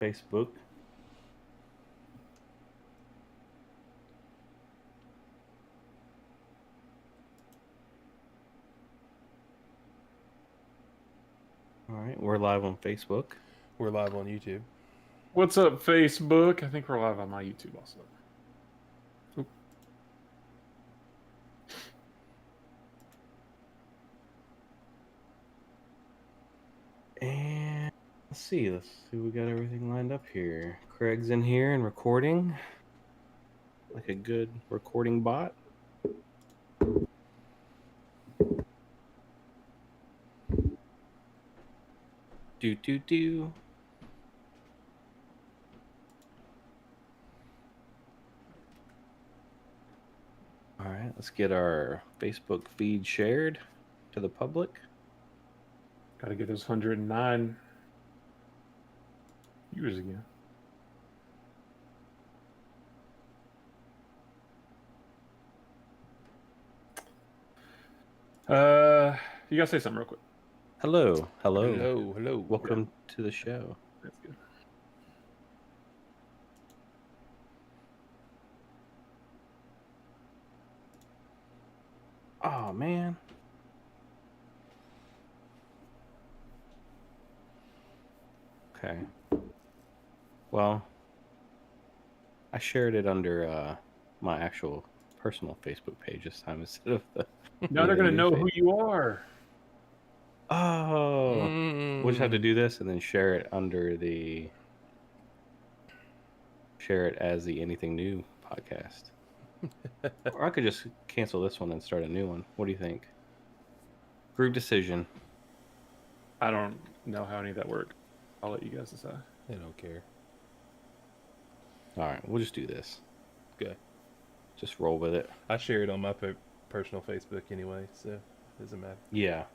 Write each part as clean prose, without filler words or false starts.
Facebook. All right, we're live on Facebook. We're live on YouTube. What's up, Facebook? I think we're live on my YouTube also. Oop. And let's see we got everything lined up here. Craig's in here and recording like a good recording bot. Do. All right, let's get our Facebook feed shared to the public. Got to get those 109 viewers again. You gotta say something real quick. Hello. Hello. Welcome to the show. That's good. Oh man. Okay. Well, I shared it under my actual personal Facebook page this time instead of the. Now they're gonna know who you are. Oh, we'll just have to do this and then share it under the. Share it as the Anything New podcast. Or I could just cancel this one and start a new one. What do you think? Group decision. I don't know how any of that works. I'll let you guys decide. They don't care. All right, we'll just do this. Okay. Just roll with it. I share it on my personal Facebook anyway, so it doesn't matter. Yeah.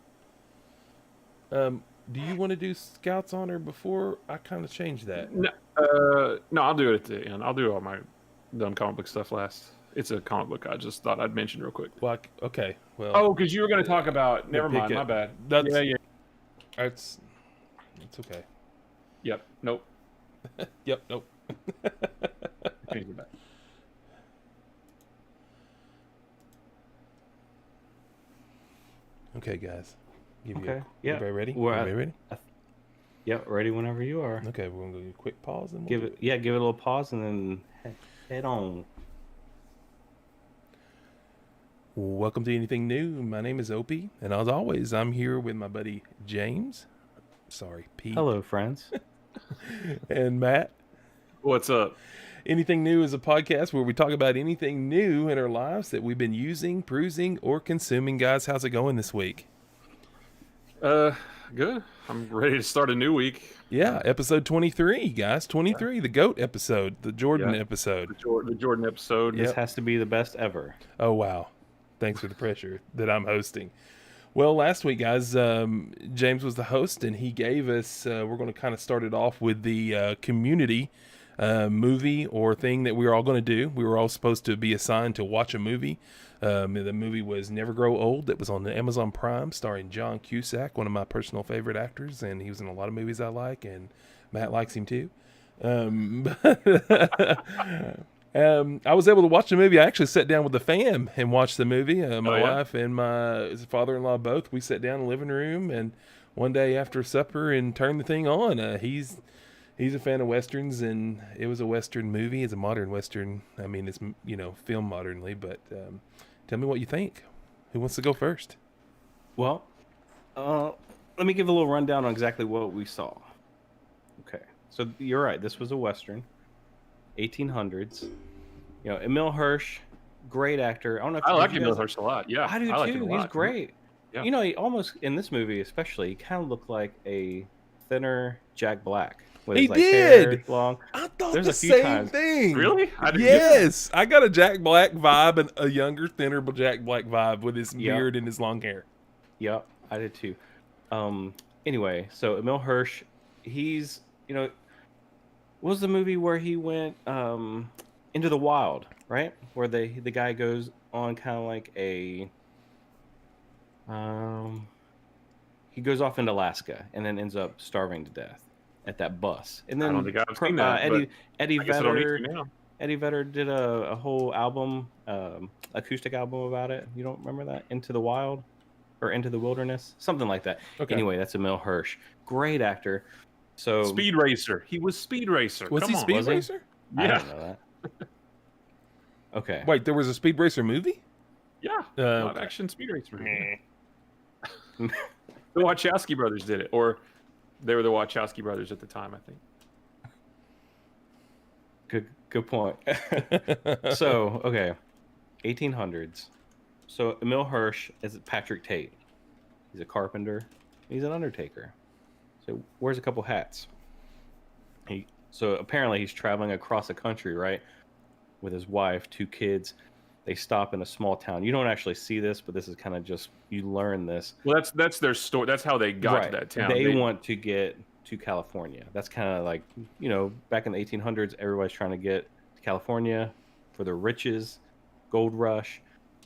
Do you want to do Scouts Honor before I kind of change that? No, I'll do it at the end. I'll do all my dumb comic book stuff last. It's a comic book I just thought I'd mention real quick. Well, okay. Well. Oh, because you were going to talk about. Never mind. My bad. Yeah. It's okay. Yep. Nope. Yep. Nope. Change it back. Okay, guys. Okay. Everybody ready? Everybody ready? Yep. Ready whenever you are. Okay, we're gonna do a quick pause and give it a little pause and then head on. Welcome to Anything New. My name is Opey, and as always, I'm here with my buddy James. Sorry, Pete. Hello, friends. And Matt. What's up? Anything New is a podcast where we talk about anything new in our lives that we've been using, perusing, or consuming. Guys, how's it going this week? Good. I'm ready to start a new week. Yeah, episode 23, guys. 23, the GOAT episode, the Jordan episode. The Jordan episode. This has to be the best ever. Oh, wow. Thanks for the pressure that I'm hosting. Well, last week, guys, James was the host, and he gave us, we're going to kind of start it off with the community movie or thing that we were all going to do. We were all supposed to be assigned to watch a movie. The movie was Never Grow Old. That was on the Amazon Prime, starring John Cusack, one of my personal favorite actors, and he was in a lot of movies I like, and Matt likes him too. I was able to watch the movie. I actually sat down with the fam and watched the movie. My wife and my father-in-law both. We sat down in the living room, and one day after supper and turned the thing on. He's a fan of westerns, and it was a western movie. It's a modern western. I mean, it's filmed modernly, but tell me what you think. Who wants to go first? Well, let me give a little rundown on exactly what we saw. Okay, so you're right. This was a western, 1800s. Emil Hirsch, great actor. I don't know if I like Emil Hirsch a lot. Yeah, I do too. He's great. Yeah. He almost in this movie, especially, he kind of looked like a thinner Jack Black. He did. Hair long. I thought There's the a few same times. thing. Really? Yes, I got a Jack Black vibe and a younger, thinner Jack Black vibe with his beard and his long hair. Yep, I did too. Anyway, so Emil Hirsch, he's what was the movie where he went into the wild, right? Where the guy goes on kind of like a he goes off into Alaska and then ends up starving to death. at that bus. And I then don't think I've seen that. Eddie I guess I don't need to Vedder now. Eddie Vedder did a whole album, acoustic album about it. You don't remember that? Into the Wild or Into the Wilderness, something like that. Okay. Anyway, that's Emil Hirsch, great actor. So Speed Racer. He was Speed Racer. Was Come he on. Speed Was he? Racer? I Yeah. didn't know that. Okay. Wait, there was a Speed Racer movie? Yeah. Live Okay. action Speed Racer. The Wachowski brothers did it, or they were the Wachowski brothers at the time, I think. Good point. So, okay, 1800s. So Emil Hirsch is Patrick Tate. He's a carpenter. He's an undertaker. So wears a couple hats. So apparently he's traveling across the country, right, with his wife, 2 kids. They stop in a small town. You don't actually see this, but this is kind of just, you learn this. Well, that's their story. That's how they got to that town. They want to get to California. That's kind of like, back in the 1800s, everybody's trying to get to California for their riches, gold rush.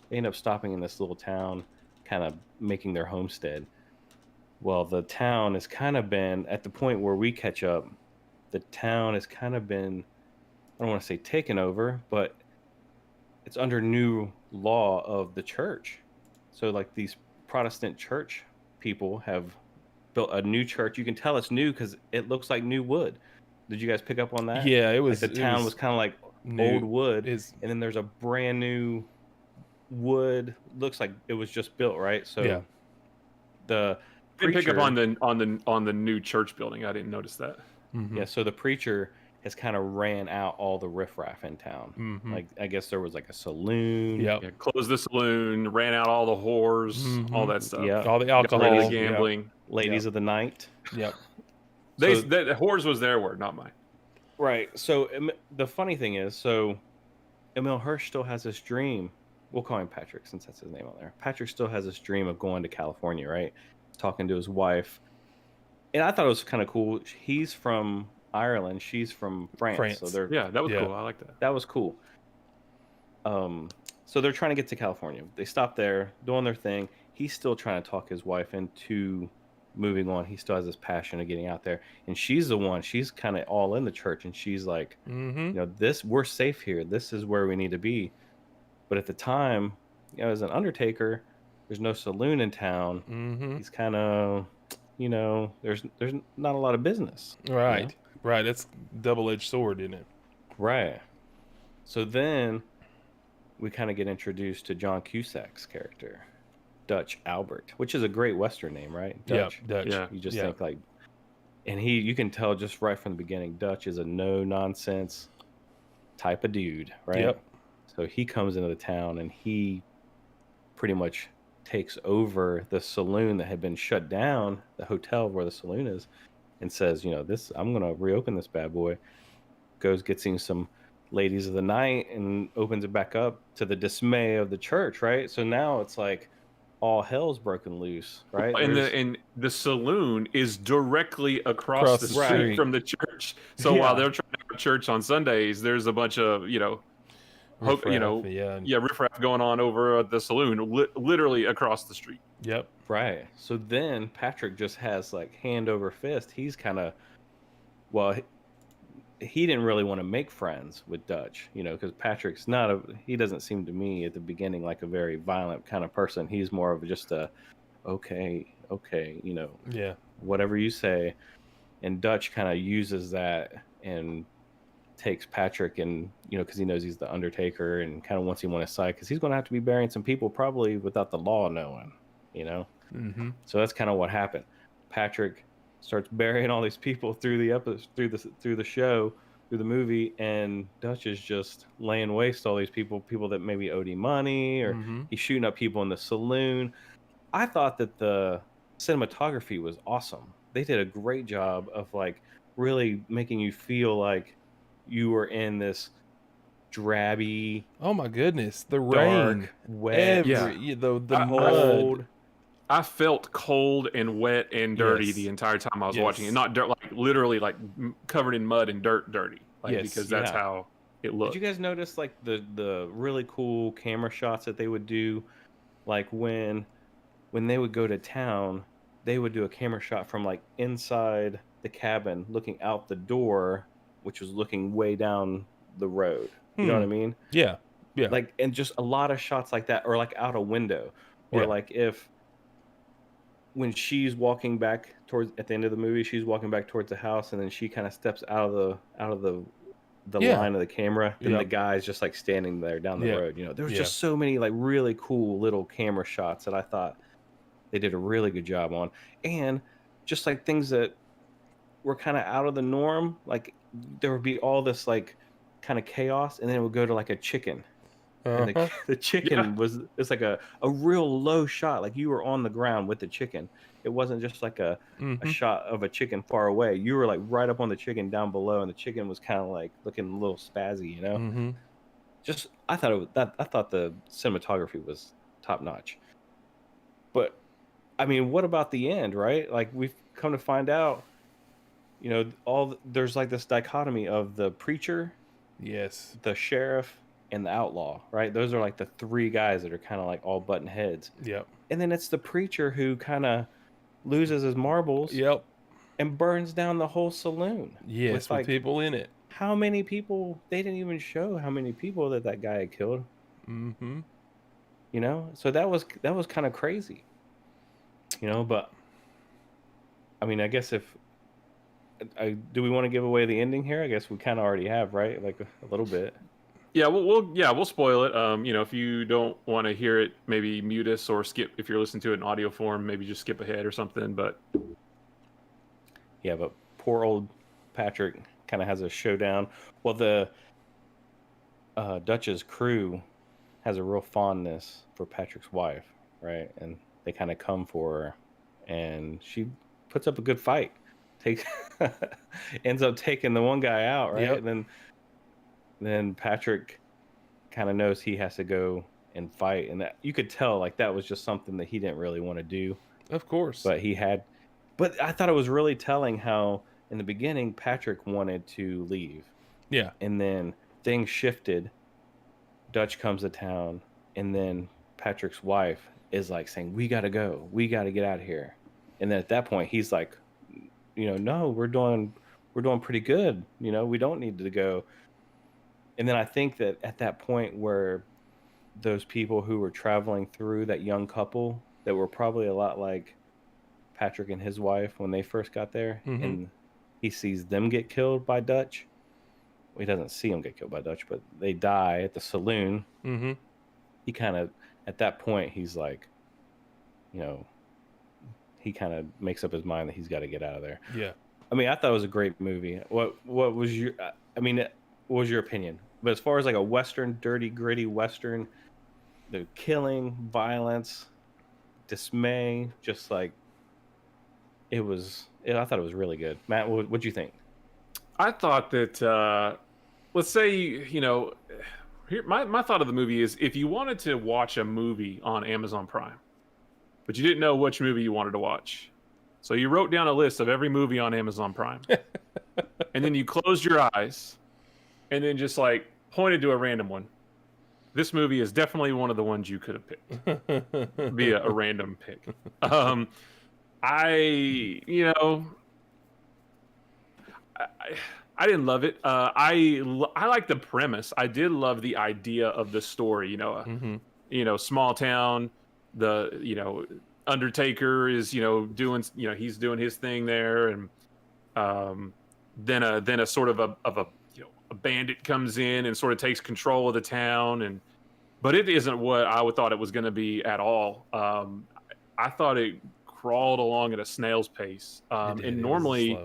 They end up stopping in this little town, kind of making their homestead. Well, the town has kind of been, at the point where we catch up, the town has kind of been, I don't want to say taken over, but it's under new law of the church. So like these Protestant church people have built a new church. You can tell it's new because it looks like new wood. Did you guys pick up on that? Yeah, it was. Like the town was kind of like new. old wood, and then there's a brand new wood. Looks like it was just built, right? So yeah. the They pick up preacher- on the new church building. I didn't notice that. Mhm. Yeah, so the preacher has kind of ran out all the riffraff in town. Mhm. Like, I guess there was like a saloon. Yep. Yeah, closed the saloon, ran out all the whores, all that stuff. Yeah. All the alcohol. Ladies Yep. gambling. Ladies of the night. Yep. They So- that whores was their word, not mine. Right. So the funny thing is, so Emil Hirsch still has this dream. We'll call him Patrick since that's his name on there. Patrick still has this dream of going to California, right? Talking to his wife. And I thought it was kind of cool. He's from Ireland. She's from France. So they're Yeah, that was Yeah. cool. I like that. that was cool. So they're trying to get to California. They stop there, doing their thing. He's still trying to talk his wife into moving on. He still has this passion of getting out there, and she's the one. She's kind of all in the church, and she's like, Mm-hmm. we're safe here. This is where we need to be. But at the time, as an undertaker, there's no saloon in town. Mm-hmm. He's kind of, there's not a lot of business. Right. Right. That's double-edged sword, isn't it? Right. So then we kind of get introduced to John Cusack's character, Dutch Albert, which is a great Western name, right? Dutch. Yeah. Dutch. Yeah. You just Yeah. think like, and you can tell just right from the beginning, Dutch is a no nonsense type of dude, right? Yep. So he comes into the town and he pretty much takes over the saloon that had been shut down, the hotel where the saloon is, and says, I'm gonna reopen this bad boy. Goes, gets him some ladies of the night and opens it back up to the dismay of the church, right? So now it's like all hell's broken loose, right? And the saloon is directly across the street street. from the church. So Yeah. while they're trying to have church on Sundays, there's a bunch of Riffraff, riffraff going on over at the saloon, literally across the street. Yep. Right. So then Patrick just has like hand over fist. He's kind of, well, he didn't really want to make friends with Dutch, because Patrick's he doesn't seem to me at the beginning like a very violent kind of person. He's more of just okay, Yeah. whatever you say. And Dutch kind of uses that and takes Patrick and, because he knows he's the Undertaker and kind of wants him on his side because he's going to have to be burying some people probably without the law knowing, Mm-hmm. So that's kind of what happened. Patrick starts burying all these people through the show, through the movie, and Dutch is just laying waste to all these people that maybe owed him money, or Mm-hmm. he's shooting up people in the saloon. I thought that the cinematography was awesome. They did a great job of like really making you feel like you were in this drabby, Oh my goodness, the dark, rain, wet, the I- mud. cold. I felt cold and wet and dirty Yes. the entire time I was Yes. watching it. Not dirt, like literally like covered in mud and dirt, dirty. Like, Yes. because that's Yeah. how it looked. Did you guys notice like the really cool camera shots that they would do, like when they would go to town, they would do a camera shot from like inside the cabin looking out the door, which was looking way down the road. You know what I mean? Yeah. Yeah. Like, and just a lot of shots like that, or like out a window, or Yeah. like if when she's walking back towards at the end of the movie, she's walking back towards the house, and then she kind of steps out of the Yeah. line of the camera, then the Yep. guy's just like standing there down the Yeah. road. You know, there was Yeah. just so many like really cool little camera shots that I thought they did a really good job on, and just like things that were kind of out of the norm. Like there would be all this like kind of chaos, and then it would go to like a chicken. And Uh-huh. the chicken was it's like a real low shot, like you were on the ground with the chicken. It wasn't just like a shot of a chicken far away. You were like right up on the chicken down below, and the chicken was kind of like looking a little spazzy, you know. Mm-hmm. Just I thought the cinematography was top notch. But I mean, what about the end, right? Like we've come to find out, you know, there's like this dichotomy of the preacher, Yes. the sheriff, and the outlaw, right? Those are like the three guys that are kind of like all button heads. Yep. And then it's the preacher who kind of loses his marbles Yep. and burns down the whole saloon. Yes, with people in it. How many people? They didn't even show how many people that guy had killed. Mm-hmm. You know, so that was kind of crazy. You know, but I mean, I guess do we want to give away the ending here? I guess we kind of already have, right? Like a little bit. Yeah, we'll spoil it. You know, if you don't want to hear it, maybe mute us or skip. If you're listening to it in audio form, maybe just skip ahead or something. But yeah, but poor old Patrick kind of has a showdown. Well, the Dutch's crew has a real fondness for Patrick's wife, right? And they kind of come for her, and she puts up a good fight. Ends up taking the one guy out, right? Yep. And then Patrick kind of knows he has to go and fight, and that you could tell like that was just something that he didn't really want to do. Of course. But I thought it was really telling how in the beginning Patrick wanted to leave. Yeah. And then things shifted. Dutch comes to town, and then Patrick's wife is like saying, "We got to go. We got to get out of here." And then at that point he's like, you know, "No, we're doing pretty good. You know, we don't need to go." And then I think that at that point where those people who were traveling through, that young couple that were probably a lot like Patrick and his wife when they first got there, and he sees them get killed by Dutch. Well, he doesn't see them get killed by Dutch, but they die at the saloon. Mm-hmm. He kind of, at that point, he's like, you know, he kind of makes up his mind that he's got to get out of there. Yeah. I mean, I thought it was a great movie. What was your? I mean, what was your opinion? But as far as like a Western, dirty, gritty Western, the killing, violence, dismay, just like I thought it was really good. Matt, what'd you think? I thought that, let's say, you know, here my thought of the movie is if you wanted to watch a movie on Amazon Prime, but you didn't know which movie you wanted to watch, so you wrote down a list of every movie on Amazon Prime, and then you closed your eyes, and then just like pointed to a random one. This movie is definitely one of the ones you could have picked via a random pick. I didn't love it. I like the premise. I did love the idea of the story. You know, small town. Undertaker is doing he's doing his thing there, and then a sort of a bandit comes in and sort of takes control of the town, but it isn't what I thought it was going to be at all. I thought it crawled along at a snail's pace, and normally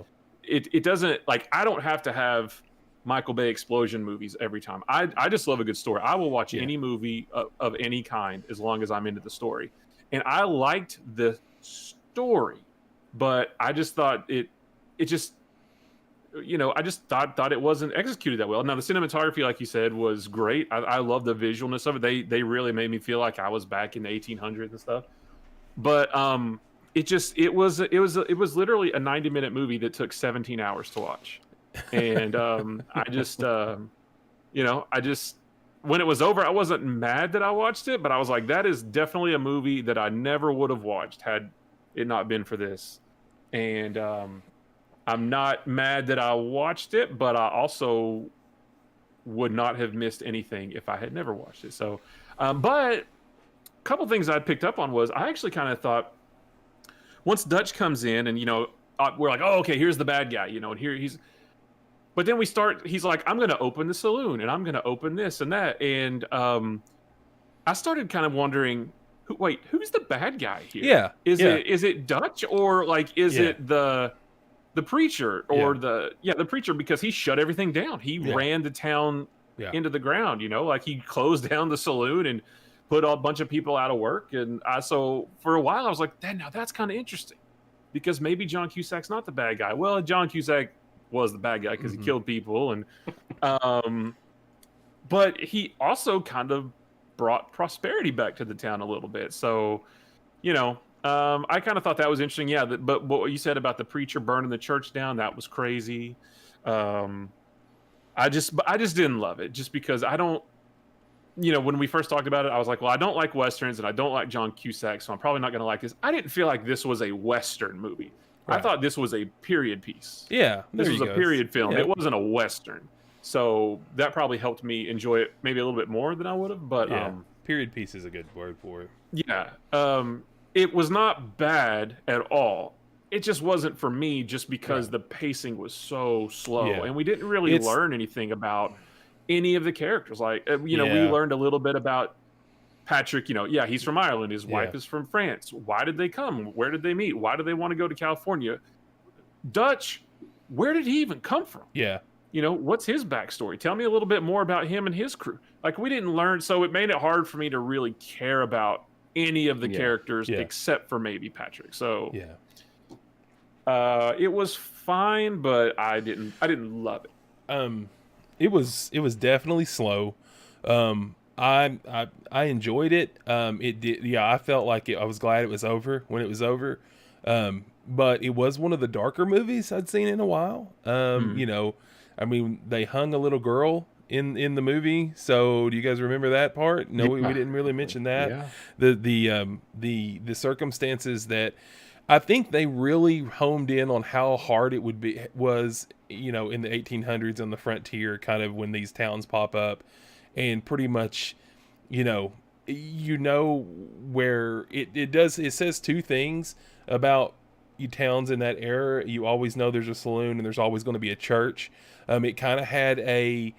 it doesn't. Like, I don't have to have Michael Bay explosion movies every time. I just love a good story. I will watch any movie of any kind as long as I'm into the story, and I liked the story, but I just thought I just thought it wasn't executed that well. Now, the cinematography, like you said, was great. I love the visualness of it. They really made me feel like I was back in the 1800s and stuff. But it was literally a 90-minute movie that took 17 hours to watch. And when it was over, I wasn't mad that I watched it, but I was like, that is definitely a movie that I never would have watched had it not been for this. And I'm not mad that I watched it, but I also would not have missed anything if I had never watched it. So, but a couple things I picked up on was I actually kind of thought once Dutch comes in and, we're like, oh, okay, here's the bad guy, and here but then he's like, I'm going to open the saloon and I'm going to open this and that. And I started kind of wondering, who's the bad guy here? Yeah. Is it Dutch, or like, is it the preacher, or the preacher, because he shut everything down. He ran the town into the ground, like he closed down the saloon and put a bunch of people out of work. And so for a while I was like, now that's kind of interesting, because maybe John Cusack's not the bad guy. Well, John Cusack was the bad guy because he killed people, and but he also kind of brought prosperity back to the town a little bit. So, I kind of thought that was interesting. Yeah, but what you said about the preacher burning the church down, that was crazy. I just didn't love it, just because I don't. When we first talked about it, I was like, well, I don't like Westerns and I don't like John Cusack, so I'm probably not going to like this. I didn't feel like this was a Western movie. Right. I thought this was a period piece. Yeah. This was a period film. Yeah. It wasn't a Western. So that probably helped me enjoy it maybe a little bit more than I would have. But period piece is a good word for it. Yeah. It was not bad at all. It just wasn't for me, just because the pacing was so slow. Yeah. And we didn't really learn anything about any of the characters. Like, we learned a little bit about Patrick. He's from Ireland. His wife is from France. Why did they come? Where did they meet? Why do they want to go to California? Dutch, where did he even come from? Yeah. What's his backstory? Tell me a little bit more about him and his crew. Like, we didn't learn, so it made it hard for me to really care about any of the characters except for maybe Patrick. So it was fine, but I didn't love it. It was definitely slow. I enjoyed it. It did. Yeah, I felt like I was glad it was over when it was over. But it was one of the darker movies I'd seen in a while. I mean, they hung a little girl in the movie. So do you guys remember that part? No, we didn't really mention that. Yeah. The circumstances that I think they really homed in on how hard it was in the 1800s on the frontier, kind of when these towns pop up, and pretty much, where it says two things about towns in that era. You always know there's a saloon and there's always going to be a church. It kind of had a,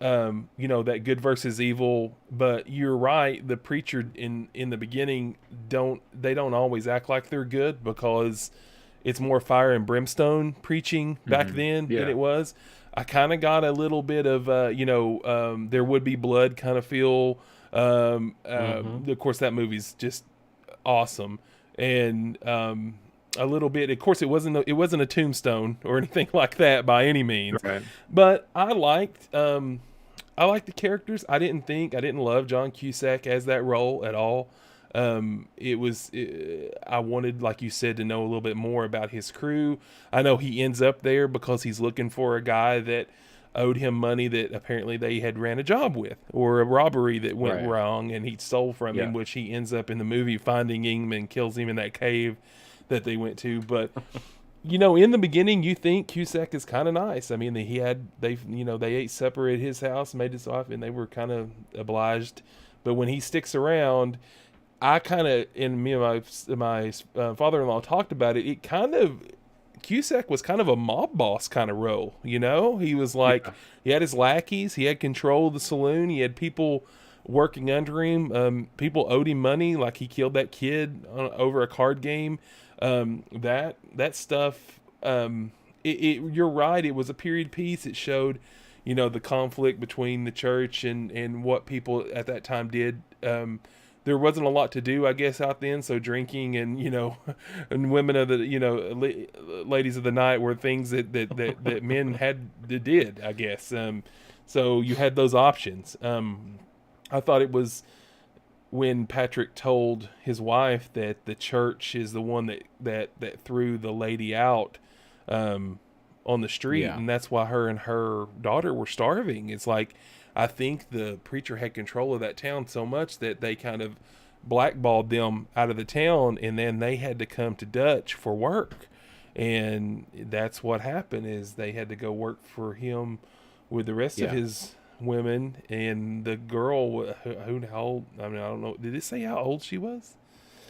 that good versus evil, but you're right. The preacher in the beginning don't always act like they're good, because it's more fire and brimstone preaching back then than it was. I kind of got a little bit of, there would be blood kind of feel. Of course, that movie's just awesome. And, a little bit, of course, it wasn't a Tombstone or anything like that by any means, right. But I liked the characters. I didn't love John Cusack as that role at all. I wanted, like you said, to know a little bit more about his crew. I know he ends up there because he's looking for a guy that owed him money that apparently they had ran a job with, or a robbery that went wrong, and he stole from him, which he ends up in the movie finding him and kills him in that cave that they went to. But in the beginning, you think Cusack is kind of nice. I mean, they ate supper at his house, made this off, and they were kind of obliged. But when he sticks around, I kind of, and me and my father-in-law talked about it. Cusack was kind of a mob boss kind of role. He was like, he had his lackeys, he had control of the saloon, he had people working under him. People owed him money, like he killed that kid over a card game. That stuff. You're right. It was a period piece. It showed, the conflict between the church and what people at that time did. There wasn't a lot to do, I guess, out then. So drinking and, and women of the, ladies of the night were things that men did, I guess. So you had those options. I thought it was when Patrick told his wife that the church is the one that threw the lady out on the street, and that's why her and her daughter were starving. It's like, I think the preacher had control of that town so much that they kind of blackballed them out of the town, and then they had to come to Dutch for work. and that's what happened. Is they had to go work for him with the rest of his women, and the girl who how old, I mean, I don't know, did it say how old she was?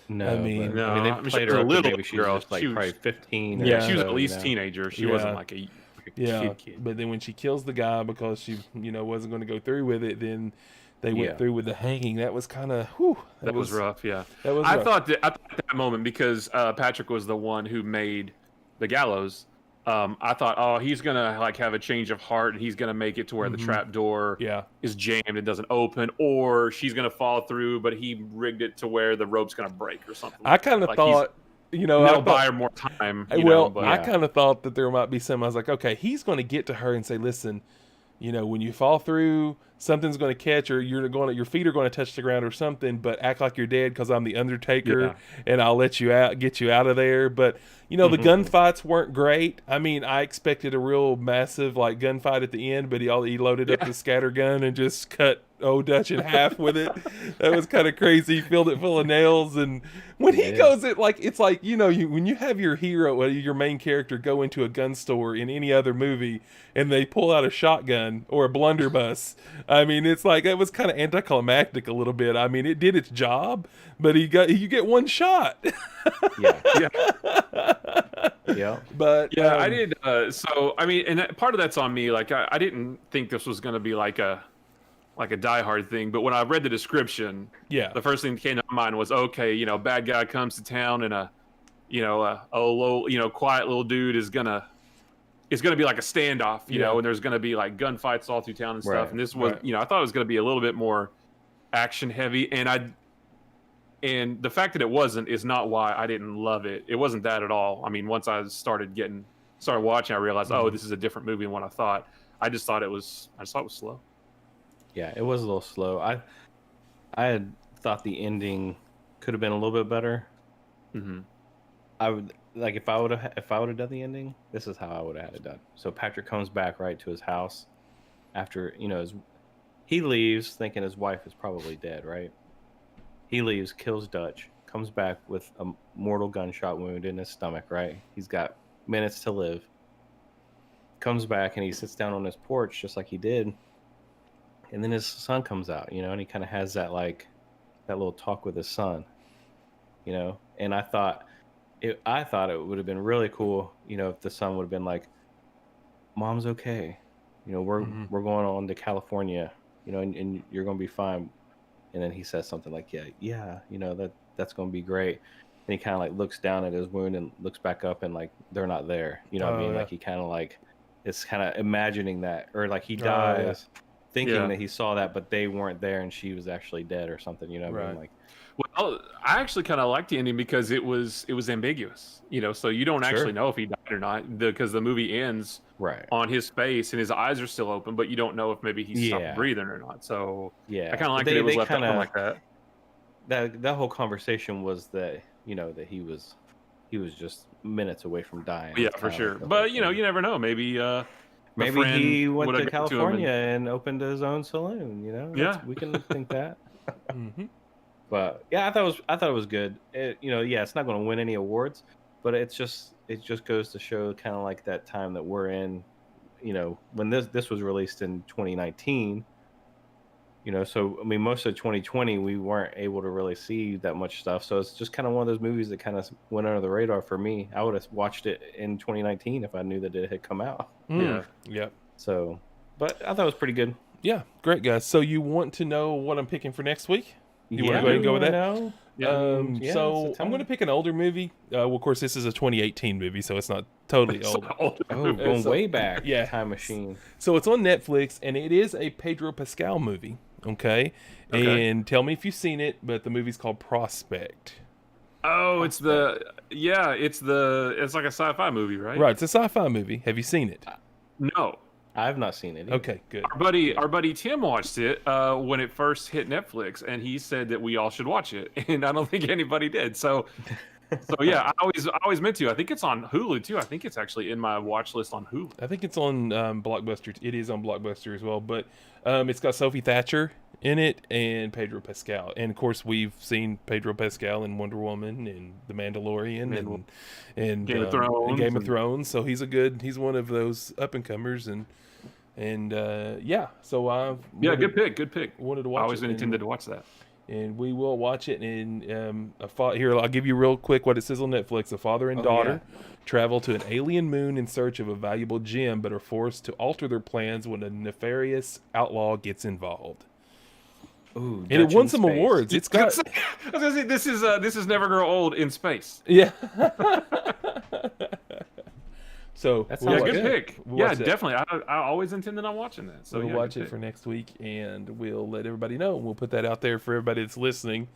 No, I mean, No, they I mean, she played was her a up to little maybe she's girl. just like She was- probably 15. Yeah. or She was so, at least you know? teenager. She Yeah. wasn't like a kid. But then when she kills the guy because she, wasn't going to go through with it, then they went through with the hanging. That was kind of, That was rough. Yeah, That was I rough. thought at that moment, because Patrick was the one who made the gallows. I thought, oh, he's gonna like have a change of heart, and he's gonna make it to where the trap door is jammed and doesn't open, or she's gonna fall through, but he rigged it to where the rope's gonna break or something. I kind of like thought, that'll buy her more time. I kind of thought that there might be some. I was like, okay, he's going to get to her and say, listen, when you fall through, something's going to catch, or your feet are going to touch the ground or something, but act like you're dead because I'm the Undertaker and I'll let you out, get you out of there. But the gunfights weren't great. I mean, I expected a real massive like gunfight at the end, but he when up the scatter gun and just cut old Dutch in half with it. That was kind of crazy. He filled it full of nails, and when he goes, it's like when you have your hero, your main character, go into a gun store in any other movie, and they pull out a shotgun or a blunderbuss. I mean, it's like it was kind of anticlimactic a little bit. I mean, it did its job, but you get one shot. But I did. So I mean, and part of that's on me. Like I didn't think this was going to be like a Die Hard thing, but when I read the description, the first thing that came to my mind was, okay, bad guy comes to town, and a low, quiet little dude is gonna be like a standoff, and there's gonna be like gunfights all through town and stuff. And this was, I thought it was gonna be a little bit more action heavy, and the fact that it wasn't is not why I didn't love it. It wasn't that at all. I mean, once I started watching, I realized, oh, this is a different movie than what I thought. I just thought it was slow. Yeah, it was a little slow. I had thought the ending could have been a little bit better. Mm-hmm. I would like if I would have done the ending. This is how I would have had it done. So Patrick comes back right to his house after he leaves thinking his wife is probably dead. Right? He leaves, kills Dutch, comes back with a mortal gunshot wound in his stomach. Right? He's got minutes to live. Comes back and he sits down on his porch just like he did. And then his son comes out, and he kind of has that little talk with his son, And I thought it would have been really cool, if the son would have been like, "Mom's okay, we're going on to California, and you're gonna be fine." And then he says something like, "Yeah, that's gonna be great." And he kind of like looks down at his wound and looks back up, and like they're not there, what I mean? Like he kind of like is kind of imagining that, or like he dies. Thinking that he saw that, but they weren't there, and she was actually dead or something. I mean, like, well, I actually kind of liked the ending because it was ambiguous. So you don't actually know if he died or not, because the movie ends on his face and his eyes are still open, but you don't know if maybe he stopped breathing or not. So I kind of liked it was left open like that. That whole conversation was that that he was just minutes away from dying. Yeah, for sure. But you never know. Maybe he went to California and opened his own saloon. We can think that. But I thought it was good. It's not going to win any awards, but it just goes to show kind of like that time that we're in. When this was released in 2019. So I mean, most of 2020 we weren't able to really see that much stuff. So it's just kind of one of those movies that kind of went under the radar for me. I would have watched it in 2019 if I knew that it had come out. Yeah. So, but I thought it was pretty good. Yeah, great guys. So you want to know what I'm picking for next week? You want to go ahead and go with that? Know? So I'm going to pick an older movie. Well, of course, this is a 2018 movie, so it's not totally old. Going way back. Yeah, Time Machine. So it's on Netflix, and it is a Pedro Pascal movie. Okay, and tell me if you've seen it. But the movie's called Prospect. Oh, it's like a sci-fi movie, right? Right, it's a sci-fi movie. Have you seen it? No. I have not seen it either. Okay, good. Our buddy Tim watched it when it first hit Netflix, and he said that we all should watch it, and I don't think anybody did. So yeah, I always meant to. I think it's on Hulu too. I think it's actually in my watch list on Hulu. I think it's on Blockbuster. It is on Blockbuster as well, but it's got Sophie Thatcher in it, and Pedro Pascal. And of course, we've seen Pedro Pascal in Wonder Woman and The Mandalorian and Game of Thrones. and Game of Thrones. So he's one of those up and comers, and yeah. So good pick. Wanted to watch. I always it, intended to watch that. and we will watch it. And here, I'll give you real quick what it says on Netflix. A father and daughter travel to an alien moon in search of a valuable gem, but are forced to alter their plans when a nefarious outlaw gets involved. Ooh, And it won some awards. It's got. I was gonna say this is Never Grow Old in space. Yeah. So That Yeah, sounds good good. pick. We'll Yeah, watch that. definitely. I always intended on watching that. So we'll yeah, watch good it pick. for next week, and we'll let everybody know. We'll put that out there for everybody that's listening.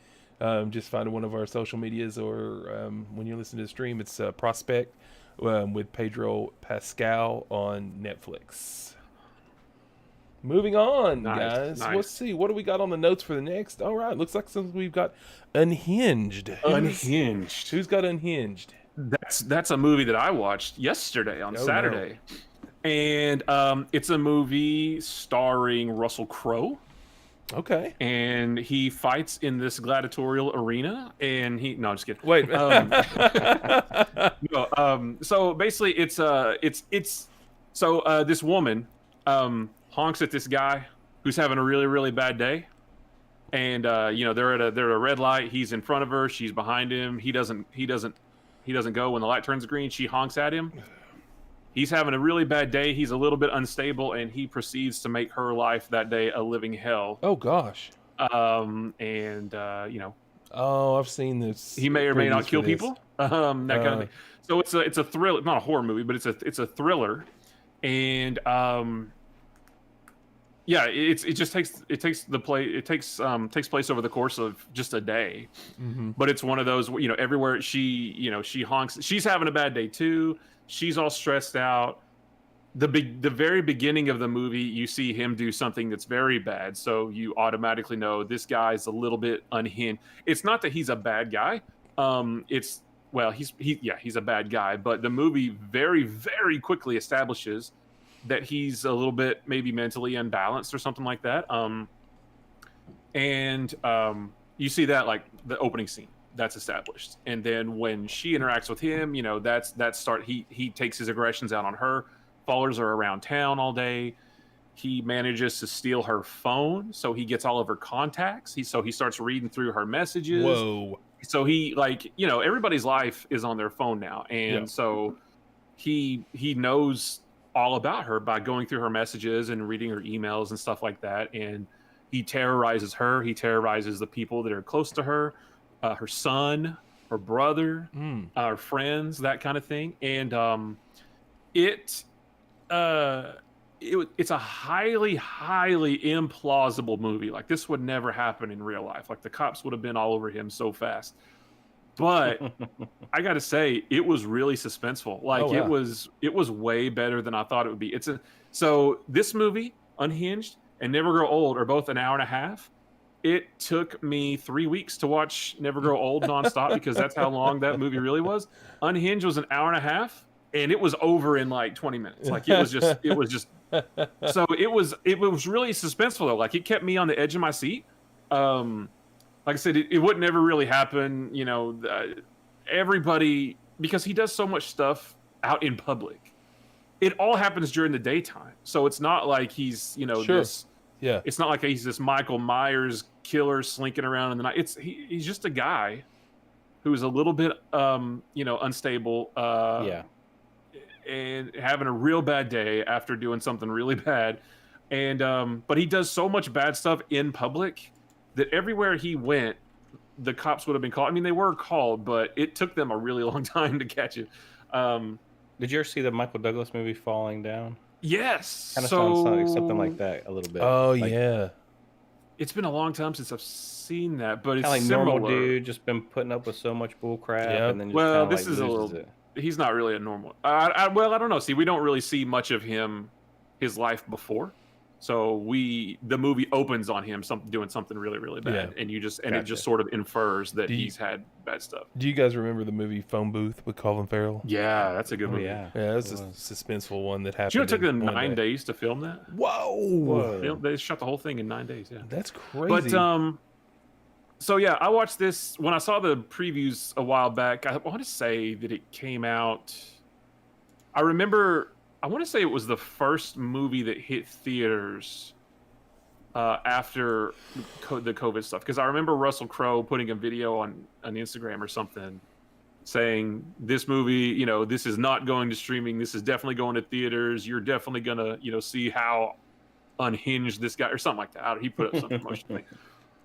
Just find one of our social medias, or when you're listening to the stream, it's Prospect with Pedro Pascal on Netflix. Moving on, guys. Nice. Let's see. What do we got on the notes for the next? All right. Looks like we've got Unhinged. Unhinged. Who's got Unhinged? That's a movie that I watched yesterday on Saturday, and it's a movie starring Russell Crowe. Okay. And he fights in this gladiatorial arena, and no, I'm just kidding. Wait. No, so basically, it's this woman honks at this guy who's having a really, really bad day, and they're at a red light. He's in front of her. She's behind him. He doesn't go when the light turns green. She honks at him. He's having a really bad day. He's a little bit unstable, and he proceeds to make her life that day a living hell. Oh gosh. Oh, I've seen this. he may or may not kill for this. people. That kind of thing. So it's a thriller, not a horror movie, but it's a thriller, and it takes place over the course of just a day. Mm-hmm. But it's one of those, everywhere she honks. She's having a bad day too. She's all stressed out. The very beginning of the movie, you see him do something that's very bad, so you automatically know this guy's a little bit unhinged. It's not that he's a bad guy. He's a bad guy, but the movie very, very quickly establishes that he's a little bit maybe mentally unbalanced or something like that. You see that like the opening scene. That's established, and then when she interacts with him, he takes his aggressions out on her. Follows her around town all day. He manages to steal her phone, so he gets all of her contacts. He starts reading through her messages. Whoa! So he everybody's life is on their phone now, and so he knows all about her by going through her messages and reading her emails and stuff like that. And he terrorizes her. He terrorizes the people that are close to her. Her son, her brother, her friends, that kind of thing. And it's a highly, highly implausible movie. Like, this would never happen in real life. Like, the cops would have been all over him so fast. But I got to say, it was really suspenseful. Like, it was way better than I thought it would be. So this movie, Unhinged, and Never Grow Old are both an hour and a half. It took me 3 weeks to watch Never Grow Old nonstop because that's how long that movie really was. Unhinged was an hour and a half, and it was over in like 20 minutes. Like, it was just so it was really suspenseful though. Like, it kept me on the edge of my seat. Like I said, it would never really happen. Everybody, because he does so much stuff out in public. It all happens during the daytime, so it's not like he's this. Yeah, it's not like he's this Michael Myers killer slinking around in the night. He's just a guy who's a little bit unstable. And having a real bad day after doing something really bad. And but he does so much bad stuff in public that everywhere he went, the cops would have been called. I mean, they were called, but it took them a really long time to catch him. Did you ever see the Michael Douglas movie Falling Down? Yes. Kind of sounds like something like that a little bit. Oh, like, yeah. It's been a long time since I've seen that, but it's like similar. Normal dude, just been putting up with so much bull crap, and then just this is a little. He's not really a normal. I don't know. See, we don't really see much of him, his life before. So the movie opens on him doing something really, really bad, and it Gotcha. just sort of infers that Do you- he's had bad stuff. Do you guys remember the movie Phone Booth with Colin Farrell? Yeah, that's a good Oh movie. yeah. Yeah, that's It a was. suspenseful one that happened. Do you know it took them in 9 one day. days to film that? Whoa. They shot the whole thing in 9 days. Yeah. That's crazy. But so yeah, I watched this when I saw the previews a while back. I want to say that it came out. I want to say it was the first movie that hit theaters after the COVID stuff, because I remember Russell Crowe putting a video on Instagram or something saying this movie, this is not going to streaming. This is definitely going to theaters. You're definitely gonna, see how unhinged this guy or something like that. He put up something emotionally.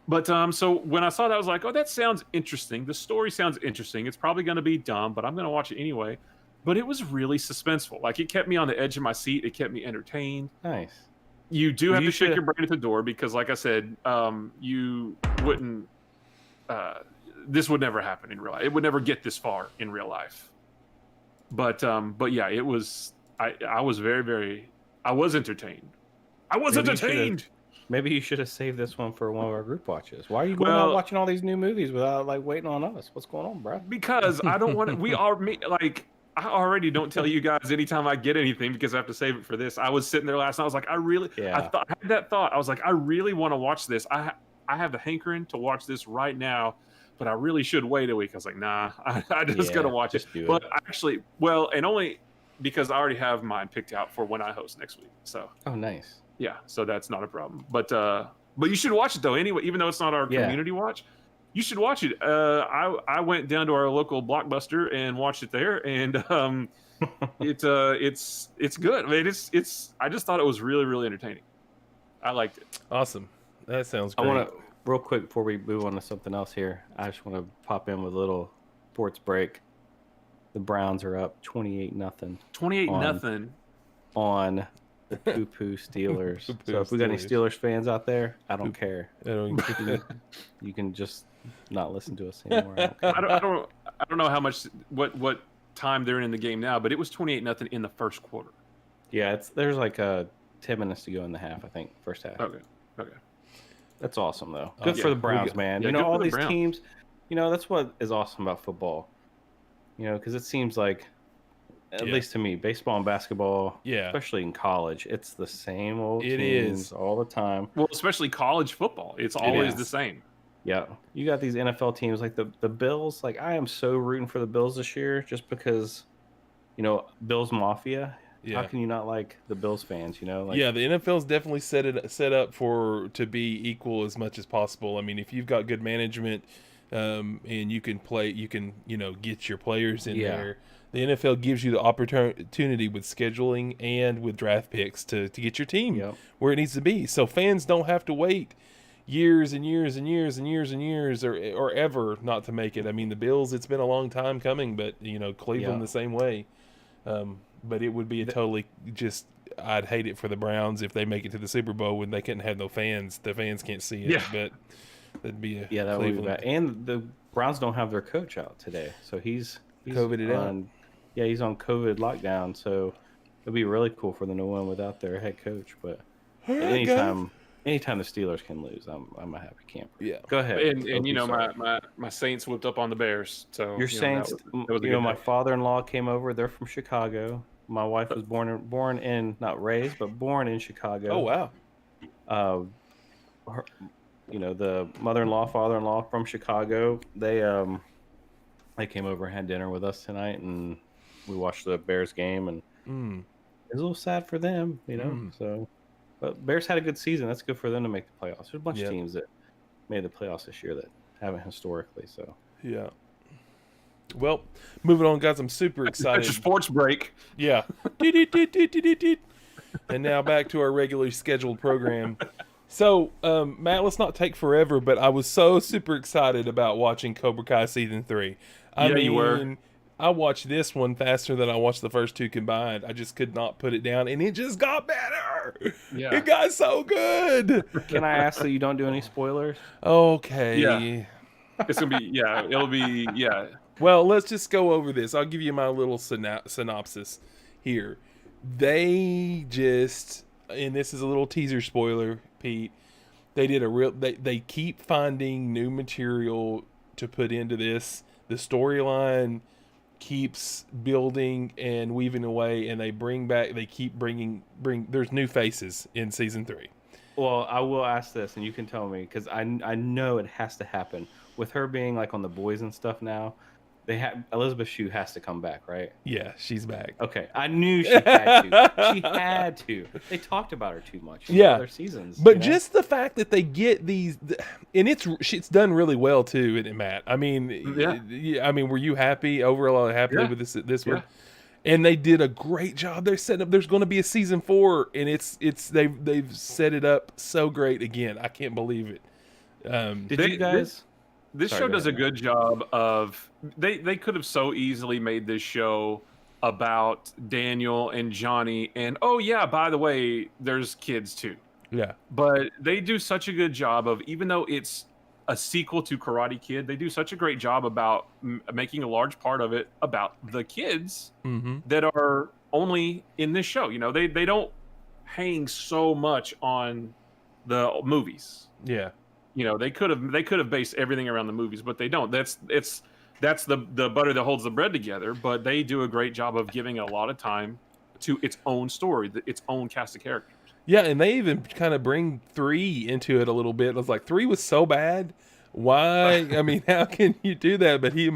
But so when I saw that, I was like, oh, that sounds interesting. The story sounds interesting. It's probably going to be dumb, but I'm going to watch it anyway. But it was really suspenseful. Like, it kept me on the edge of my seat. It kept me entertained. Nice. You do have You to shake should- your brain at the door because, like I said, you wouldn't. This would never happen in real life. It would never get this far in real life. But yeah, it was. I was very, very. I was entertained. I was Maybe you should've- entertained. Maybe you should have saved this one for one of our group watches. Why are you going out watching all these new movies without waiting on us? What's going on, bro? Because I don't want to. I already don't tell you guys anytime I get anything because I have to save it for this. I was sitting there last night. I was like, I had that thought. I was like, I really want to watch this. I have the hankering to watch this right now, but I really should wait a week. I was like, nah, I just gotta watch it. But actually, and only because I already have mine picked out for when I host next week. So. Oh, nice. Yeah, so that's not a problem. But you should watch it though anyway, even though it's not our community watch. You should watch it. I went down to our local Blockbuster and watched it there, and it's good. I mean, it's. I just thought it was really, really entertaining. I liked it. Awesome. That sounds great. I want to real quick before we move on to something else here. I just want to pop in with a little sports break. The Browns are up 28-0. 28-0 on the poo-poo Steelers. So if we got any Steelers fans out there, I don't care. You can just not listen to us anymore. I don't know how much what time they're in the game now, but it was 28-0 in the first quarter. Yeah, there's like 10 minutes to go in the half, I think, first half. Okay. That's awesome though. Good for the Browns, man. Yeah, all these Browns. teams, that's what is awesome about football. Because it seems like, at least to me, baseball and basketball, especially in college, it's the same old teams all the time. Well, especially college football. It's always the same. Yeah. You got these NFL teams like the Bills. Like, I am so rooting for the Bills this year just because, Bills Mafia. Yeah. How can you not like the Bills fans, the NFL's definitely set up to be equal as much as possible. I mean, if you've got good management and you can get your players in there, the NFL gives you the opportunity with scheduling and with draft picks to get your team where it needs to be. So fans don't have to wait years and years and years and years and years or ever not to make it. I mean, the Bills, it's been a long time coming, but Cleveland the same way. But it would be I'd hate it for the Browns if they make it to the Super Bowl when they couldn't have no fans. The fans can't see it, but that'd be that would be bad. And the Browns don't have their coach out today, so he's COVIDed out. Yeah, he's on COVID lockdown, so it'd be really cool for them to win without their head coach. But anytime the Steelers can lose, I'm a happy camper. Yeah, go ahead. And my Saints whipped up on the Bears. So your Saints, that was my father-in-law came over. They're from Chicago. My wife was born in not raised, but born in Chicago. Oh wow. The mother-in-law, father-in-law from Chicago. They came over and had dinner with us tonight, and we watched the Bears game, and it was a little sad for them, So, but Bears had a good season. That's good for them to make the playoffs. There's a bunch of teams that made the playoffs this year that haven't historically. So yeah. Well, moving on, guys. I'm super excited. That's your sports break. Yeah. And now back to our regularly scheduled program. So, Matt, let's not take forever, but I was so super excited about watching Cobra Kai Season 3. I mean, you were. I watched this one faster than I watched the first two combined. I just could not put it down, and it just got better. Yeah. It got so good. Can I ask that you don't do any spoilers? Okay. Yeah. It's going to be, it'll be, Well, let's just go over this. I'll give you my little synopsis here. They just, and this is a little teaser spoiler, Pete. They did a real. They keep finding new material to put into this. The storyline keeps building and weaving away, and they bring back. They keep bring. There's new faces in season 3. Well, I will ask this, and you can tell me, because I know it has to happen with her being like on The Boys and stuff now. Elizabeth Shue has to come back, right? Yeah, she's back. Okay, I knew she had to. She had to. They talked about her too much. In other seasons, but just the fact that they get these, and it's done really well too, isn't it, Matt? I mean, I mean, were you overall happy with this one? And they did a great job. They're setting up. There's going to be a season 4, and they've set it up so great. Again, I can't believe it. Did you guys? This show does a good job of they could have so easily made this show about Daniel and Johnny and oh yeah, by the way, there's kids too. Yeah. But they do such a good job of, even though it's a sequel to Karate Kid, they do such a great job about making a large part of it about the kids that are only in this show. You know, they don't hang so much on the movies. Yeah. You know, they could have based everything around the movies, but they don't. That's the butter that holds the bread together. But they do a great job of giving a lot of time to its own story, its own cast of characters. Yeah, and they even kind of bring 3 into it a little bit. I was like, 3 was so bad. Why? I mean, how can you do that? But he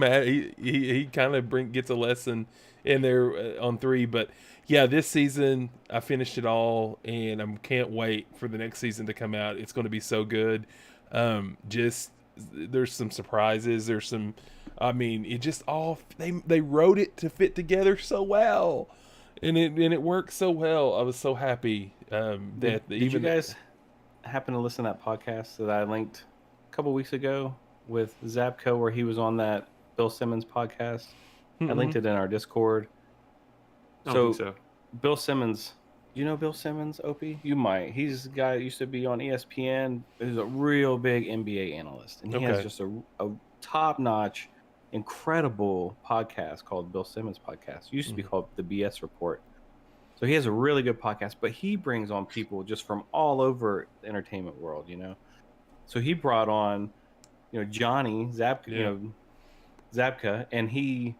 kind of gets a lesson in there on 3. But yeah, this season I finished it all, and I can't wait for the next season to come out. It's going to be so good. Just there's some surprises. There's some. I mean, it just all they wrote it to fit together so well, and it worked so well. I was so happy. Did you guys happen to listen to that podcast that I linked a couple weeks ago with Zabko, where he was on that Bill Simmons podcast? I linked it in our Discord. I don't think so. Bill Simmons, you know Bill Simmons, Opie? You might. He's the guy that used to be on ESPN. He's a real big NBA analyst, and he has just a top-notch, incredible podcast called Bill Simmons Podcast. It used to be called The BS Report. So he has a really good podcast, but he brings on people just from all over the entertainment world, you know. So he brought on, Johnny Zabka, Zabka, and he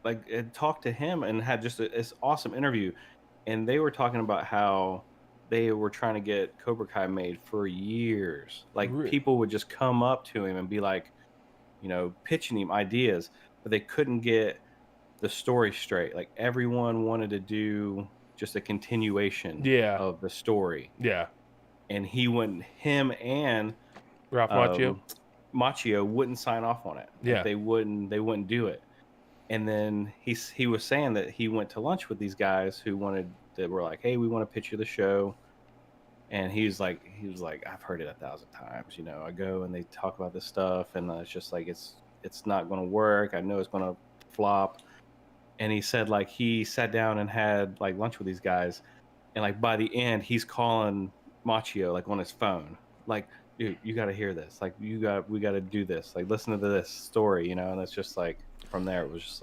had talked to him and had just this awesome interview. And they were talking about how they were trying to get Cobra Kai made for years. People would just come up to him and be like, pitching him ideas, but they couldn't get the story straight. Like, everyone wanted to do just a continuation of the story. Yeah. And him and Ralph Macchio wouldn't sign off on it. Yeah. They wouldn't do it. And then he was saying that he went to lunch with these guys that were like, hey, we want to pitch you the show. And he was like, I've heard it 1,000 times. I go and they talk about this stuff, and it's just like, it's not going to work. I know it's going to flop. And he said, he sat down and had lunch with these guys, and by the end he's calling Macchio on his phone, dude, you got to hear this. We got to do this. Listen to this story, And it's just from there it was just